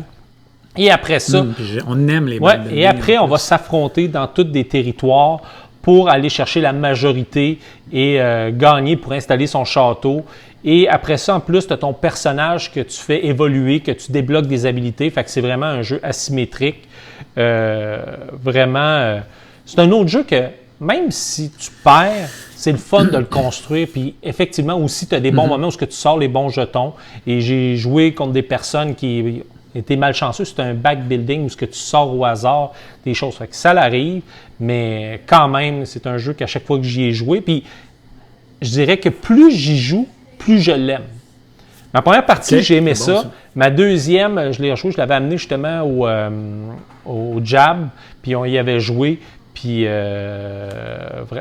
Speaker 2: Et après ça,
Speaker 1: on aime les backbuilding.
Speaker 2: Et après, on va s'affronter dans tous des territoires pour aller chercher la majorité et gagner pour installer son château. Et après ça, en plus, tu as ton personnage que tu fais évoluer, que tu débloques des habilités. Fait que c'est vraiment un jeu asymétrique. Vraiment, c'est un autre jeu que, même si tu perds, c'est le fun de le construire. Puis effectivement, aussi, tu as des bons moments où tu sors les bons jetons. Et j'ai joué contre des personnes qui étaient malchanceux. C'est un backbuilding où tu sors au hasard des choses. Fait que ça l'arrive, mais quand même, c'est un jeu qu'à chaque fois que j'y ai joué, puis je dirais que plus j'y joue, plus je l'aime. Ma première partie, j'ai aimé ça. Ma deuxième, je l'ai rejoué, je l'avais amené justement au Jab, puis on y avait joué. Puis,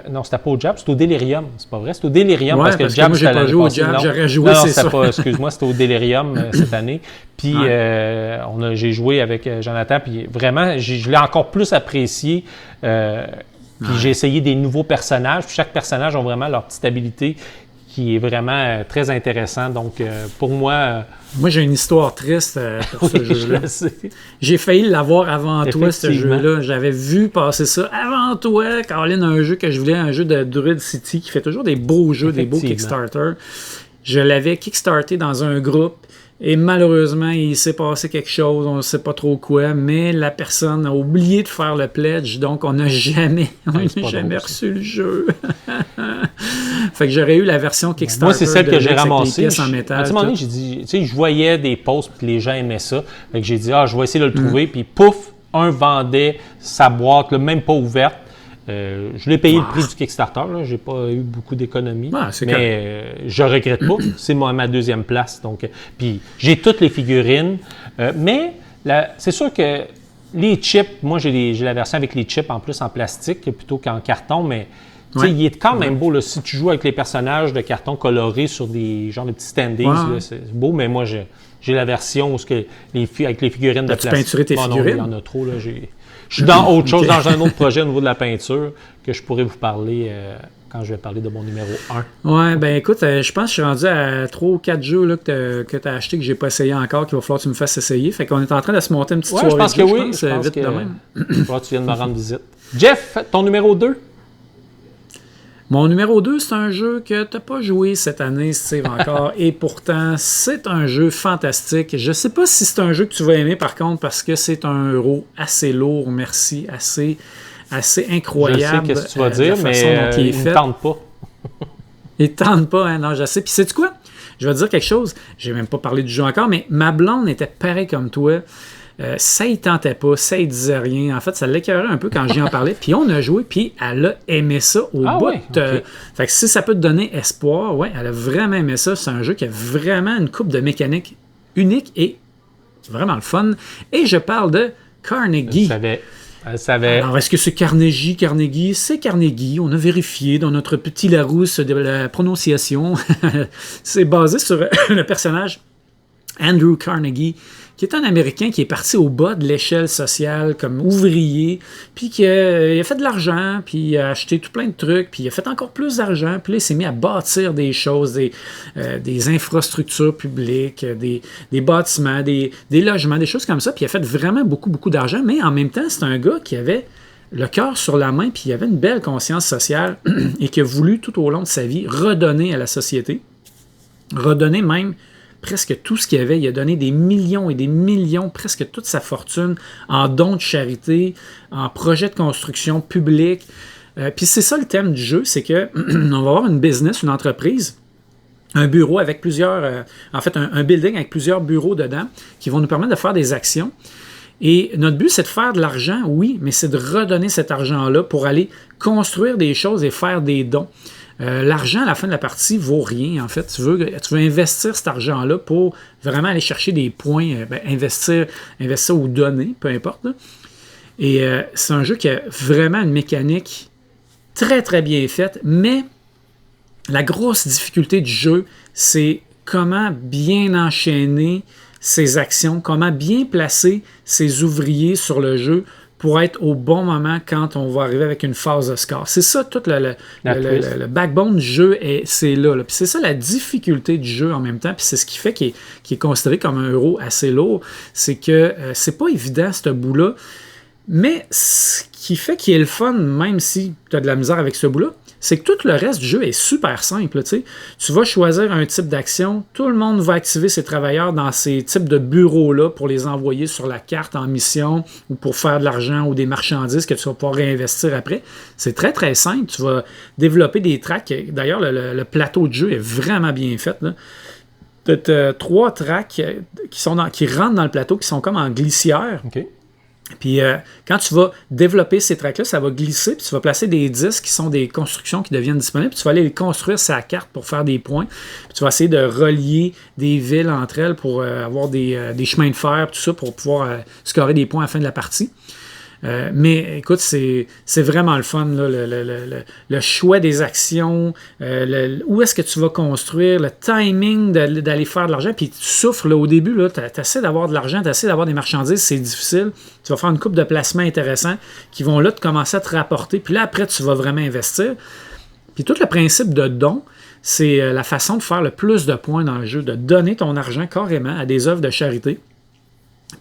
Speaker 2: non, c'était pas au Jab, c'était au Delirium. C'est pas vrai, c'était au Delirium parce que le Jab,
Speaker 1: c'était l'année passée. J'aurais joué,
Speaker 2: c'est ça. Excuse-moi, c'était au Delirium cette année. Puis, j'ai joué avec Jonathan, puis vraiment, je l'ai encore plus apprécié. Puis, j'ai essayé des nouveaux personnages. Puis, chaque personnage a vraiment leur petite habilité qui est vraiment très intéressant. Donc, pour moi...
Speaker 1: Moi, j'ai une histoire triste pour ce jeu-là. J'ai failli l'avoir avant toi, ce jeu-là. J'avais vu passer ça avant toi, Caroline, un jeu que je voulais, un jeu de Druid City qui fait toujours des beaux jeux, des beaux Kickstarter. Je l'avais kickstarté dans un groupe et malheureusement, il s'est passé quelque chose, on ne sait pas trop quoi, mais la personne a oublié de faire le pledge, donc on n'a jamais reçu le jeu. Fait que j'aurais eu la version Kickstarter.
Speaker 2: Moi, c'est celle que j'ai ramassée.
Speaker 1: En métal,
Speaker 2: à un moment donné, j'ai dit, tu sais, je voyais des posts puis les gens aimaient ça. Fait que j'ai dit, je vais essayer de le trouver. Puis pouf, un vendait sa boîte, là, même pas ouverte. Je l'ai payé le prix du Kickstarter. Je n'ai pas eu beaucoup d'économies. Mais je ne regrette pas. C'est ma deuxième place. Donc, puis j'ai toutes les figurines. Mais c'est sûr que les chips, moi j'ai la version avec les chips en plus en plastique plutôt qu'en carton, mais il est quand même beau. Là, si tu joues avec les personnages de carton colorés sur des genres de petits standees, là, c'est beau, mais moi j'ai la version où avec les figurines de plastique.
Speaker 1: Tu peinturé tes figurines?
Speaker 2: Non, il y en a trop. Là, Je suis dans autre chose, dans un autre projet au niveau de la peinture que je pourrais vous parler quand je vais parler de mon numéro 1.
Speaker 1: Ouais, ben écoute, je pense que je suis rendu à 3 ou 4 jeux là, que tu as acheté que j'ai pas essayé encore, qu'il va falloir que tu me fasses essayer. Fait qu'on est en train de se monter une petite soirée.
Speaker 2: Je pense que oui. Je pense
Speaker 1: vite
Speaker 2: que
Speaker 1: de même.
Speaker 2: Il va que tu viennes me rendre visite. Jeff, ton numéro 2?
Speaker 1: Mon numéro 2, c'est un jeu que tu n'as pas joué cette année, Steve, encore. Et pourtant, c'est un jeu fantastique. Je sais pas si c'est un jeu que tu vas aimer, par contre, parce que c'est un euro assez lourd, merci, assez incroyable.
Speaker 2: Je sais ce que tu vas dire, mais il ne tente pas.
Speaker 1: Il ne tente pas, hein? Non, je sais. Puis sais-tu quoi? Je vais te dire quelque chose. Je n'ai même pas parlé du jeu encore, mais ma blonde était pareil comme toi. Ça y tentait pas, ça y disait rien. En fait, ça l'écœurait un peu quand j'y en parlais. Puis on a joué, puis elle a aimé ça au bout.
Speaker 2: Ouais, okay.
Speaker 1: Fait que si ça peut te donner espoir, ouais, elle a vraiment aimé ça. C'est un jeu qui a vraiment une coupe de mécanique unique et vraiment le fun. Et je parle de Carnegie.
Speaker 2: Elle savait.
Speaker 1: Alors, est-ce que c'est Carnegie? Carnegie, c'est Carnegie. On a vérifié dans notre petit Larousse de la prononciation. C'est basé sur le personnage Andrew Carnegie, qui est un Américain qui est parti au bas de l'échelle sociale comme ouvrier, puis il a fait de l'argent, puis il a acheté tout plein de trucs, puis il a fait encore plus d'argent, puis là, il s'est mis à bâtir des choses, des infrastructures publiques, des bâtiments, des logements, des choses comme ça, puis il a fait vraiment beaucoup, beaucoup d'argent, mais en même temps, c'est un gars qui avait le cœur sur la main, puis il avait une belle conscience sociale et qui a voulu, tout au long de sa vie, redonner à la société, redonner même presque tout ce qu'il avait. Il a donné des millions et des millions, presque toute sa fortune, en dons de charité, en projets de construction publique. Puis c'est ça le thème du jeu, c'est que on va avoir une business, une entreprise, un bureau avec plusieurs... en fait, un building avec plusieurs bureaux dedans qui vont nous permettre de faire des actions. Et notre but, c'est de faire de l'argent, oui, mais c'est de redonner cet argent-là pour aller construire des choses et faire des dons. L'argent, à la fin de la partie, vaut rien, en fait. Tu veux investir cet argent-là pour vraiment aller chercher des points, investir ou donner, peu importe. Là. Et c'est un jeu qui a vraiment une mécanique très, très bien faite, mais la grosse difficulté du jeu, c'est comment bien enchaîner ses actions, comment bien placer ses ouvriers sur le jeu pour être au bon moment quand on va arriver avec une phase de score. C'est ça, tout le backbone du jeu, c'est là. Puis c'est ça la difficulté du jeu en même temps, puis c'est ce qui fait qu'il est considéré comme un euro assez lourd, c'est que c'est pas évident, ce bout-là, mais ce qui fait qu'il est le fun, même si tu as de la misère avec ce bout-là, c'est que tout le reste du jeu est super simple. Tu vas choisir un type d'action, tout le monde va activer ses travailleurs dans ces types de bureaux-là pour les envoyer sur la carte en mission ou pour faire de l'argent ou des marchandises que tu vas pouvoir réinvestir après. C'est très, très simple. Tu vas développer des tracks. D'ailleurs, le plateau de jeu est vraiment bien fait. Tu as 3 tracks qui rentrent dans le plateau, qui sont comme en glissière.
Speaker 2: Okay.
Speaker 1: Puis quand tu vas développer ces tracks-là, ça va glisser, puis tu vas placer des disques qui sont des constructions qui deviennent disponibles, puis tu vas aller les construire sur la carte pour faire des points, puis tu vas essayer de relier des villes entre elles pour avoir des chemins de fer, tout ça, pour pouvoir scorer des points à la fin de la partie. Mais écoute, c'est vraiment le fun, là, le choix des actions, où est-ce que tu vas construire, le timing d'aller faire de l'argent, puis tu souffres là, au début, tu essaies d'avoir de l'argent, tu essaies d'avoir des marchandises, c'est difficile, tu vas faire une couple de placements intéressants qui vont là te commencer à te rapporter, puis là après tu vas vraiment investir. Puis tout le principe de don, c'est la façon de faire le plus de points dans le jeu, de donner ton argent carrément à des œuvres de charité.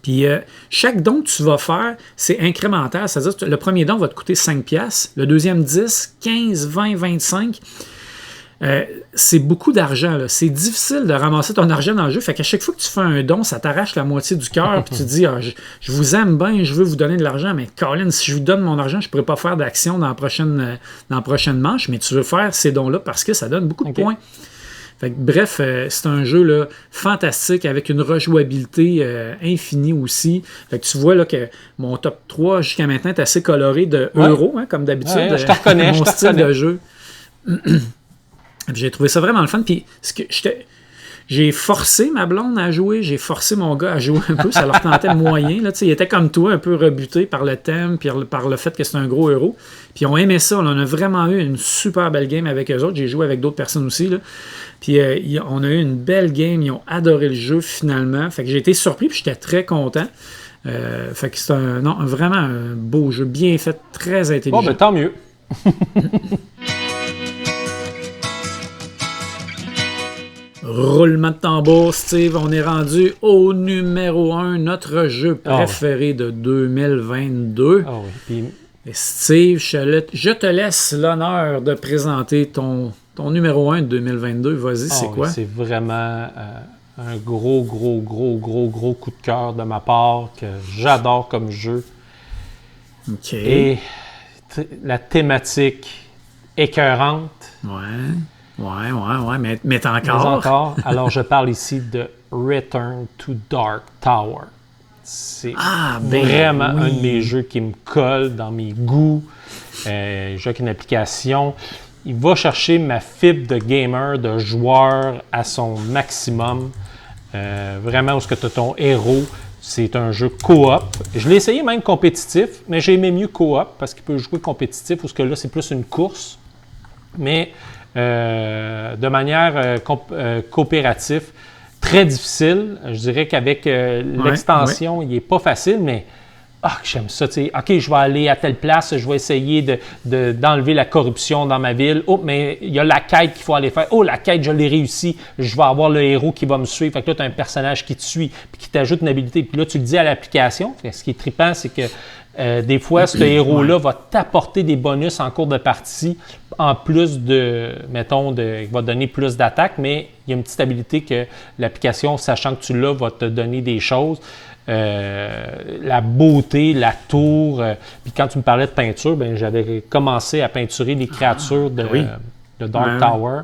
Speaker 1: Puis chaque don que tu vas faire, c'est incrémental. C'est-à-dire que le premier don va te coûter 5$, le deuxième 10, 15, 20, 25. C'est beaucoup d'argent. Là. C'est difficile de ramasser ton argent dans le jeu. Fait qu'à chaque fois que tu fais un don, ça t'arrache la moitié du cœur. Puis tu te dis, je vous aime bien, je veux vous donner de l'argent, mais Colin, si je vous donne mon argent, je ne pourrais pas faire d'action dans la prochaine manche. Mais tu veux faire ces dons-là parce que ça donne beaucoup de points. Fait que, bref, c'est un jeu là, fantastique avec une rejouabilité infinie aussi. Fait que tu vois là, que mon top 3 jusqu'à maintenant est assez coloré de euros, hein, comme d'habitude.
Speaker 2: Ouais, je te reconnais,
Speaker 1: mon style de jeu. J'ai trouvé ça vraiment le fun. Puis j'ai forcé ma blonde à jouer, j'ai forcé mon gars à jouer un peu, ça leur tentait moyen. Là, il était comme toi, un peu rebuté par le thème, puis par le fait que c'est un gros euro. Puis ils ont aimé ça, on a vraiment eu une super belle game avec eux autres. J'ai joué avec d'autres personnes aussi. Là. Puis on a eu une belle game, ils ont adoré le jeu finalement. Fait que j'ai été surpris, puis j'étais très content. Fait que c'est vraiment un beau jeu, bien fait, très intelligent.
Speaker 2: Bon, ben tant mieux.
Speaker 1: Roulement de tambour, Steve, on est rendu au numéro 1, notre jeu préféré de 2022.
Speaker 2: Oh, oui.
Speaker 1: Et Steve, je te laisse l'honneur de présenter ton numéro 1 de 2022. Vas-y, c'est quoi?
Speaker 2: C'est vraiment un gros coup de cœur de ma part que j'adore comme jeu.
Speaker 1: OK.
Speaker 2: Et la thématique écœurante.
Speaker 1: Ouais, mais encore.
Speaker 2: Alors, je parle ici de Return to Dark Tower. C'est vraiment un de mes jeux qui me colle dans mes goûts. J'ai une application. Il va chercher ma fibre de gamer, de joueur à son maximum. Vraiment, où est-ce que tu as ton héros. C'est un jeu coop. Je l'ai essayé même compétitif, mais j'ai aimé mieux coop parce qu'il peut jouer compétitif, où ce que là, c'est plus une course. Mais de manière coopérative, très difficile. Je dirais qu'avec l'extension, il n'est pas facile, mais j'aime ça. OK, je vais aller à telle place, je vais essayer d'enlever la corruption dans ma ville. Oh, mais il y a la quête qu'il faut aller faire. Oh, la quête, je l'ai réussi. Je vais avoir le héros qui va me suivre. Fait que là, tu as un personnage qui te suit puis qui t'ajoute une habilité. Puis là, tu le dis à l'application. Ce qui est trippant, c'est que des fois, ce héros-là va t'apporter des bonus en cours de partie, en plus il va donner plus d'attaque, mais il y a une petite habilité que l'application, sachant que tu l'as, va te donner des choses. La beauté, la tour. Puis quand tu me parlais de peinture, j'avais commencé à peinturer les créatures de Dark Tower.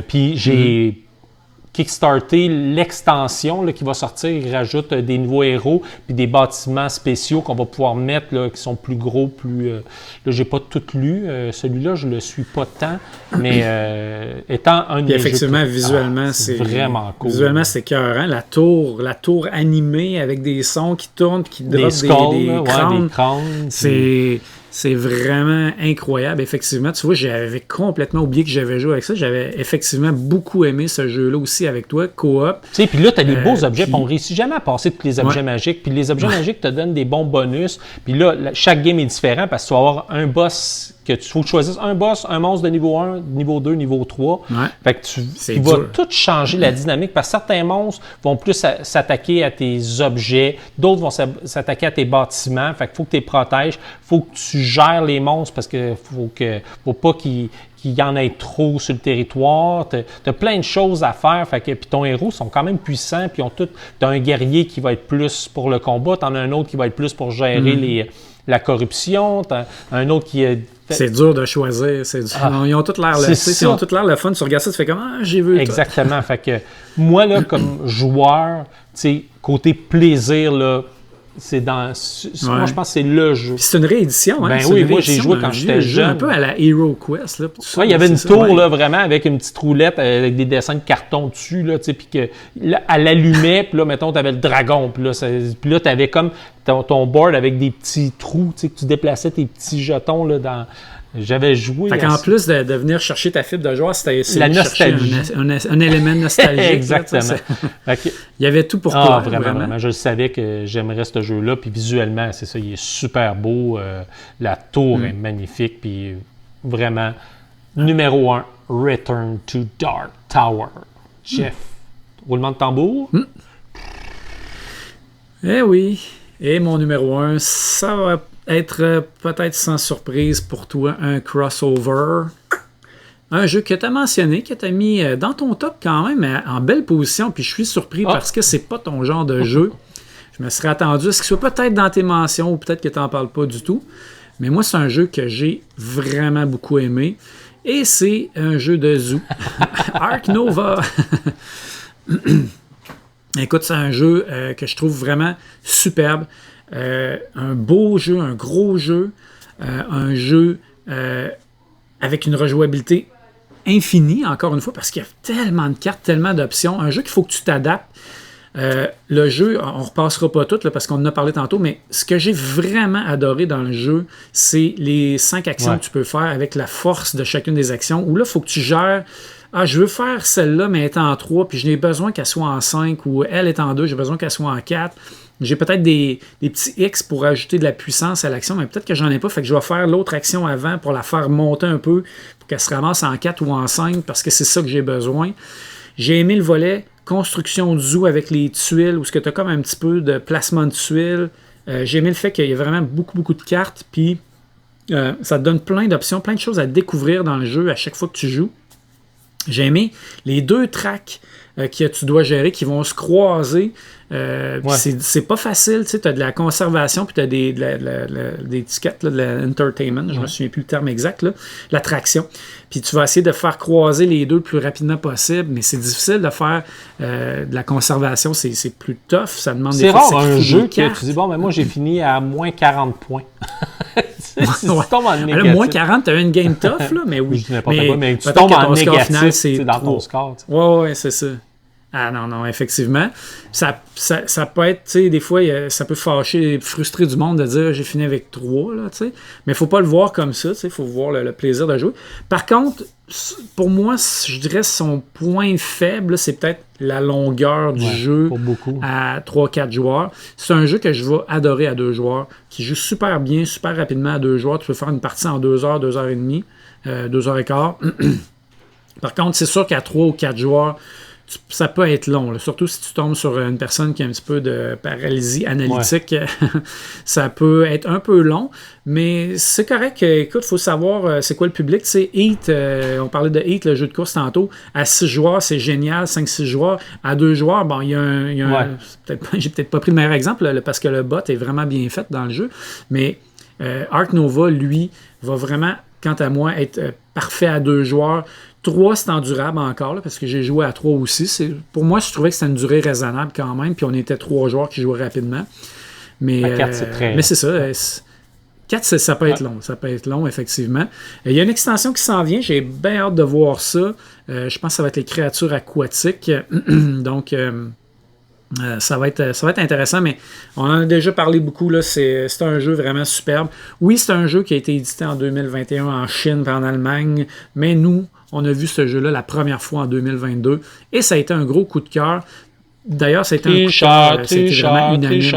Speaker 2: Puis j'ai kickstarté l'extension qui va sortir. Il rajoute des nouveaux héros puis des bâtiments spéciaux qu'on va pouvoir mettre là, qui sont plus gros, plus... là, j'ai pas tout lu. Celui-là, je le suis pas tant, mais étant un des
Speaker 1: effectivement, visuellement, c'est
Speaker 2: vraiment cool.
Speaker 1: Visuellement, c'est écœurant. La tour animée avec des sons qui tournent, qui dropent des crânes. C'est vraiment incroyable. Effectivement, tu vois, j'avais complètement oublié que j'avais joué avec ça. J'avais effectivement beaucoup aimé ce jeu-là aussi avec toi, coop.
Speaker 2: Tu sais, puis là, tu as des beaux objets. Puis on ne réussit jamais à passer tous les objets magiques. Puis les objets magiques te donnent des bons bonus. Puis là, chaque game est différent parce que tu vas avoir un boss que tu faut choisir un boss, un monstre de niveau 1, niveau 2, niveau 3. Fait que tu vas tout changer la dynamique parce que certains monstres vont plus s'attaquer à tes objets, d'autres vont s'attaquer à tes bâtiments. Fait qu'il faut que tu les protèges. Il faut que tu gères les monstres parce que faut pas qu'il y en ait trop sur le territoire. Tu as plein de choses à faire. Fait que, puis ton héros sont quand même puissants. Puis tu as un guerrier qui va être plus pour le combat. Tu en as un autre qui va être plus pour gérer la corruption. Tu as un autre qui est...
Speaker 1: C'est dur de choisir. Ils ont tous l'air le fun. Tu regardes ça, tu fais comme j'ai vu.
Speaker 2: Exactement. Fait que moi, là, comme joueur, côté plaisir, là, moi, je pense que c'est le jeu.
Speaker 1: Puis c'est une réédition, hein?
Speaker 2: Moi, j'ai joué quand j'étais jeune.
Speaker 1: Un peu à la Hero Quest, là.
Speaker 2: Il y avait une tour, là, vraiment, avec une petite roulette, avec des dessins de carton dessus, là, puis que, là, elle allumait, puis là, mettons, t'avais le dragon, puis là, t'avais comme ton board avec des petits trous, que tu déplaçais tes petits jetons, là, dans... J'avais joué.
Speaker 1: Fait qu'en plus de venir chercher ta fibre de joueur, c'était
Speaker 2: la nostalgie.
Speaker 1: Un élément nostalgique.
Speaker 2: Exactement.
Speaker 1: Il y avait tout pour toi.
Speaker 2: Vraiment. Je savais que j'aimerais ce jeu-là. Puis visuellement, c'est ça, il est super beau. La tour est magnifique. Puis vraiment, numéro 1, Return to Dark Tower. Jeff, roulement de tambour.
Speaker 1: Eh oui. Et mon numéro 1, ça va être peut-être sans surprise pour toi un crossover. Un jeu que tu as mentionné, que tu as mis dans ton top quand même en belle position, puis je suis surpris parce que c'est pas ton genre de jeu. Je me serais attendu à ce qu'il soit peut-être dans tes mentions ou peut-être que tu n'en parles pas du tout. Mais moi, c'est un jeu que j'ai vraiment beaucoup aimé. Et c'est un jeu de zoo. Ark Nova. Écoute, c'est un jeu que je trouve vraiment superbe. Un beau jeu, un gros jeu, un jeu avec une rejouabilité infinie, encore une fois, parce qu'il y a tellement de cartes, tellement d'options. Un jeu qu'il faut que tu t'adaptes. Le jeu, on ne repassera pas tout là, parce qu'on en a parlé tantôt, mais ce que j'ai vraiment adoré dans le jeu, c'est les 5 actions que tu peux faire avec la force de chacune des actions, où là, il faut que tu gères. Je veux faire celle-là, mais elle est en 3, puis je n'ai besoin qu'elle soit en 5, ou elle est en 2, j'ai besoin qu'elle soit en 4. j'ai peut-être des petits X pour ajouter de la puissance à l'action, mais peut-être que j'en ai pas, fait que je vais faire l'autre action avant pour la faire monter un peu, pour qu'elle se ramasse en 4 ou en 5, parce que c'est ça que j'ai besoin. J'ai aimé le volet construction de zoo avec les tuiles, où tu as comme un petit peu de placement de tuiles. J'ai aimé le fait qu'il y a vraiment beaucoup de cartes, puis ça te donne plein d'options, plein de choses à découvrir dans le jeu à chaque fois que tu joues. J'ai aimé les 2 tracks que tu dois gérer qui vont se croiser. C'est pas facile, tu sais, tu as de la conservation, puis tu as des tickets, là, de l'entertainment, je me souviens plus le terme exact, là, l'attraction. Puis tu vas essayer de faire croiser les 2 le plus rapidement possible, mais c'est difficile de faire de la conservation, c'est plus tough, ça demande des fois.
Speaker 2: C'est rare un jeu que tu dis, bon, mais moi j'ai fini à moins 40 points. Si tu tombes en négatif.
Speaker 1: Alors, moins 40, tu as eu une game tough, là, mais oui.
Speaker 2: Mais tu tombes en négatif final, c'est dans ton score.
Speaker 1: Oui, c'est ça. Ah non, effectivement. Ça peut être, tu sais, des fois, ça peut fâcher, frustrer du monde de dire j'ai fini avec 3, là, tu sais. Mais il ne faut pas le voir comme ça, tu sais, il faut voir le plaisir de jouer. Par contre, pour moi, je dirais son point faible, c'est peut-être la longueur du jeu à 3-4 joueurs. C'est un jeu que je vais adorer à 2 joueurs, qui joue super bien, super rapidement à 2 joueurs. Tu peux faire une partie en 2 heures, 2 heures et demie, 2 heures et quart. Par contre, c'est sûr qu'à 3 ou 4 joueurs, ça peut être long, là. Surtout si tu tombes sur une personne qui a un petit peu de paralysie analytique. Ça peut être un peu long, mais c'est correct. Écoute, il faut savoir c'est quoi le public. C'est Heat, on parlait de Heat, le jeu de course tantôt. À 6 joueurs, c'est génial. 5-6 joueurs. À 2 joueurs, bon, il y a un j'ai peut-être pas pris le meilleur exemple là, parce que le bot est vraiment bien fait dans le jeu, mais Ark Nova, lui, va vraiment, quant à moi, être parfait à 2 joueurs. 3, c'est endurable encore, là, parce que j'ai joué à 3 aussi. Pour moi, je trouvais que c'était une durée raisonnable quand même, puis on était 3 joueurs qui jouaient rapidement. Mais,
Speaker 2: 4, c'est très...
Speaker 1: mais c'est ça. 4, ça peut être long. Ça peut être long, effectivement. Il y a une extension qui s'en vient. J'ai bien hâte de voir ça. Je pense que ça va être les créatures aquatiques. Donc... ça va être intéressant, mais on en a déjà parlé beaucoup. Là. C'est un jeu vraiment superbe. Oui, c'est un jeu qui a été édité en 2021 en Chine et en Allemagne, mais nous, on a vu ce jeu-là la première fois en 2022 et ça a été un gros coup de cœur. D'ailleurs, ça a été un coup de cœur. C'était vraiment unanime.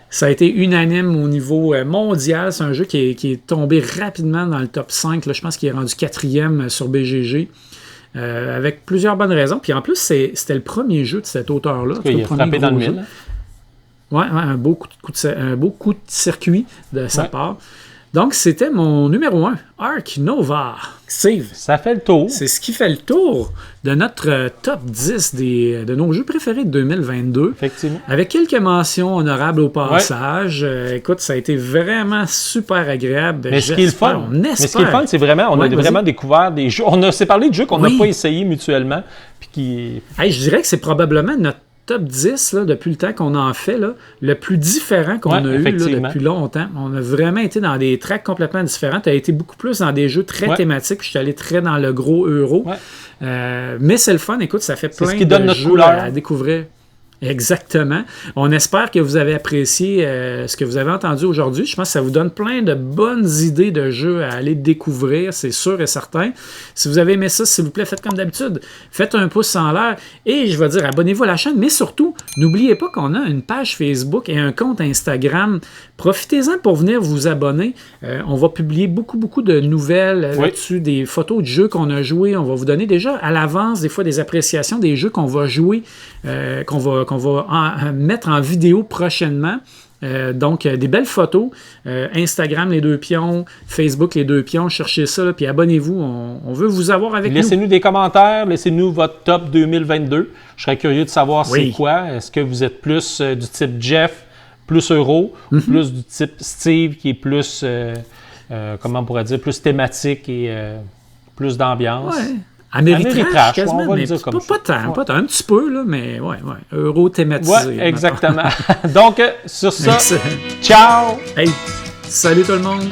Speaker 1: Ça a été unanime au niveau mondial. C'est un jeu qui est tombé rapidement dans le top 5. Là, je pense qu'il est rendu 4e sur BGG. Avec plusieurs bonnes raisons. Puis en plus, c'était le premier jeu de cet auteur-là.
Speaker 2: Il a frappé dans le mille.
Speaker 1: Oui, un beau coup de circuit de sa part. Donc, c'était mon numéro 1, Ark Nova. Steve,
Speaker 2: ça fait le tour.
Speaker 1: C'est ce qui fait le tour de notre top 10 de nos jeux préférés de 2022.
Speaker 2: Effectivement.
Speaker 1: Avec quelques mentions honorables au passage. Écoute, ça a été vraiment super agréable.
Speaker 2: Mais ce qui est le fun, c'est vraiment, on a vraiment découvert des jeux. On s'est parlé de jeux qu'on n'a pas essayés mutuellement. Puis
Speaker 1: je dirais que c'est probablement notre top 10, là, depuis le temps qu'on en fait, là, le plus différent qu'on a eu là, depuis longtemps. On a vraiment été dans des tracks complètement différents. Tu as été beaucoup plus dans des jeux très thématiques, puis je suis allé très dans le gros euro. Mais c'est le fun, écoute, ça fait plein de jeux à découvrir. Exactement. On espère que vous avez apprécié ce que vous avez entendu aujourd'hui. Je pense que ça vous donne plein de bonnes idées de jeux à aller découvrir, c'est sûr et certain. Si vous avez aimé ça, s'il vous plaît, faites comme d'habitude. Faites un pouce en l'air et je vais dire abonnez-vous à la chaîne, mais surtout, n'oubliez pas qu'on a une page Facebook et un compte Instagram. Profitez-en pour venir vous abonner. On va publier beaucoup de nouvelles là-dessus, des photos de jeux qu'on a joués. On va vous donner déjà à l'avance des fois des appréciations des jeux qu'on va jouer, qu'on va mettre en vidéo prochainement. Donc, des belles photos. Instagram, les 2 pions. Facebook, les 2 pions. Cherchez ça, là, puis abonnez-vous. On veut vous avoir avec nous.
Speaker 2: Laissez-nous des commentaires. Laissez-nous votre top 2022. Je serais curieux de savoir c'est quoi. Est-ce que vous êtes plus du type Jeff, plus Euro, ou plus du type Steve, qui est plus, comment on pourrait dire, plus thématique et plus d'ambiance?
Speaker 1: Ouais. Ameritrash, quasiment, on va le dire comme ça. Pas tant, un petit peu, là, mais euro thématisé.
Speaker 2: Oui, exactement. Donc, sur ça, ciao!
Speaker 1: Hey, salut tout le monde!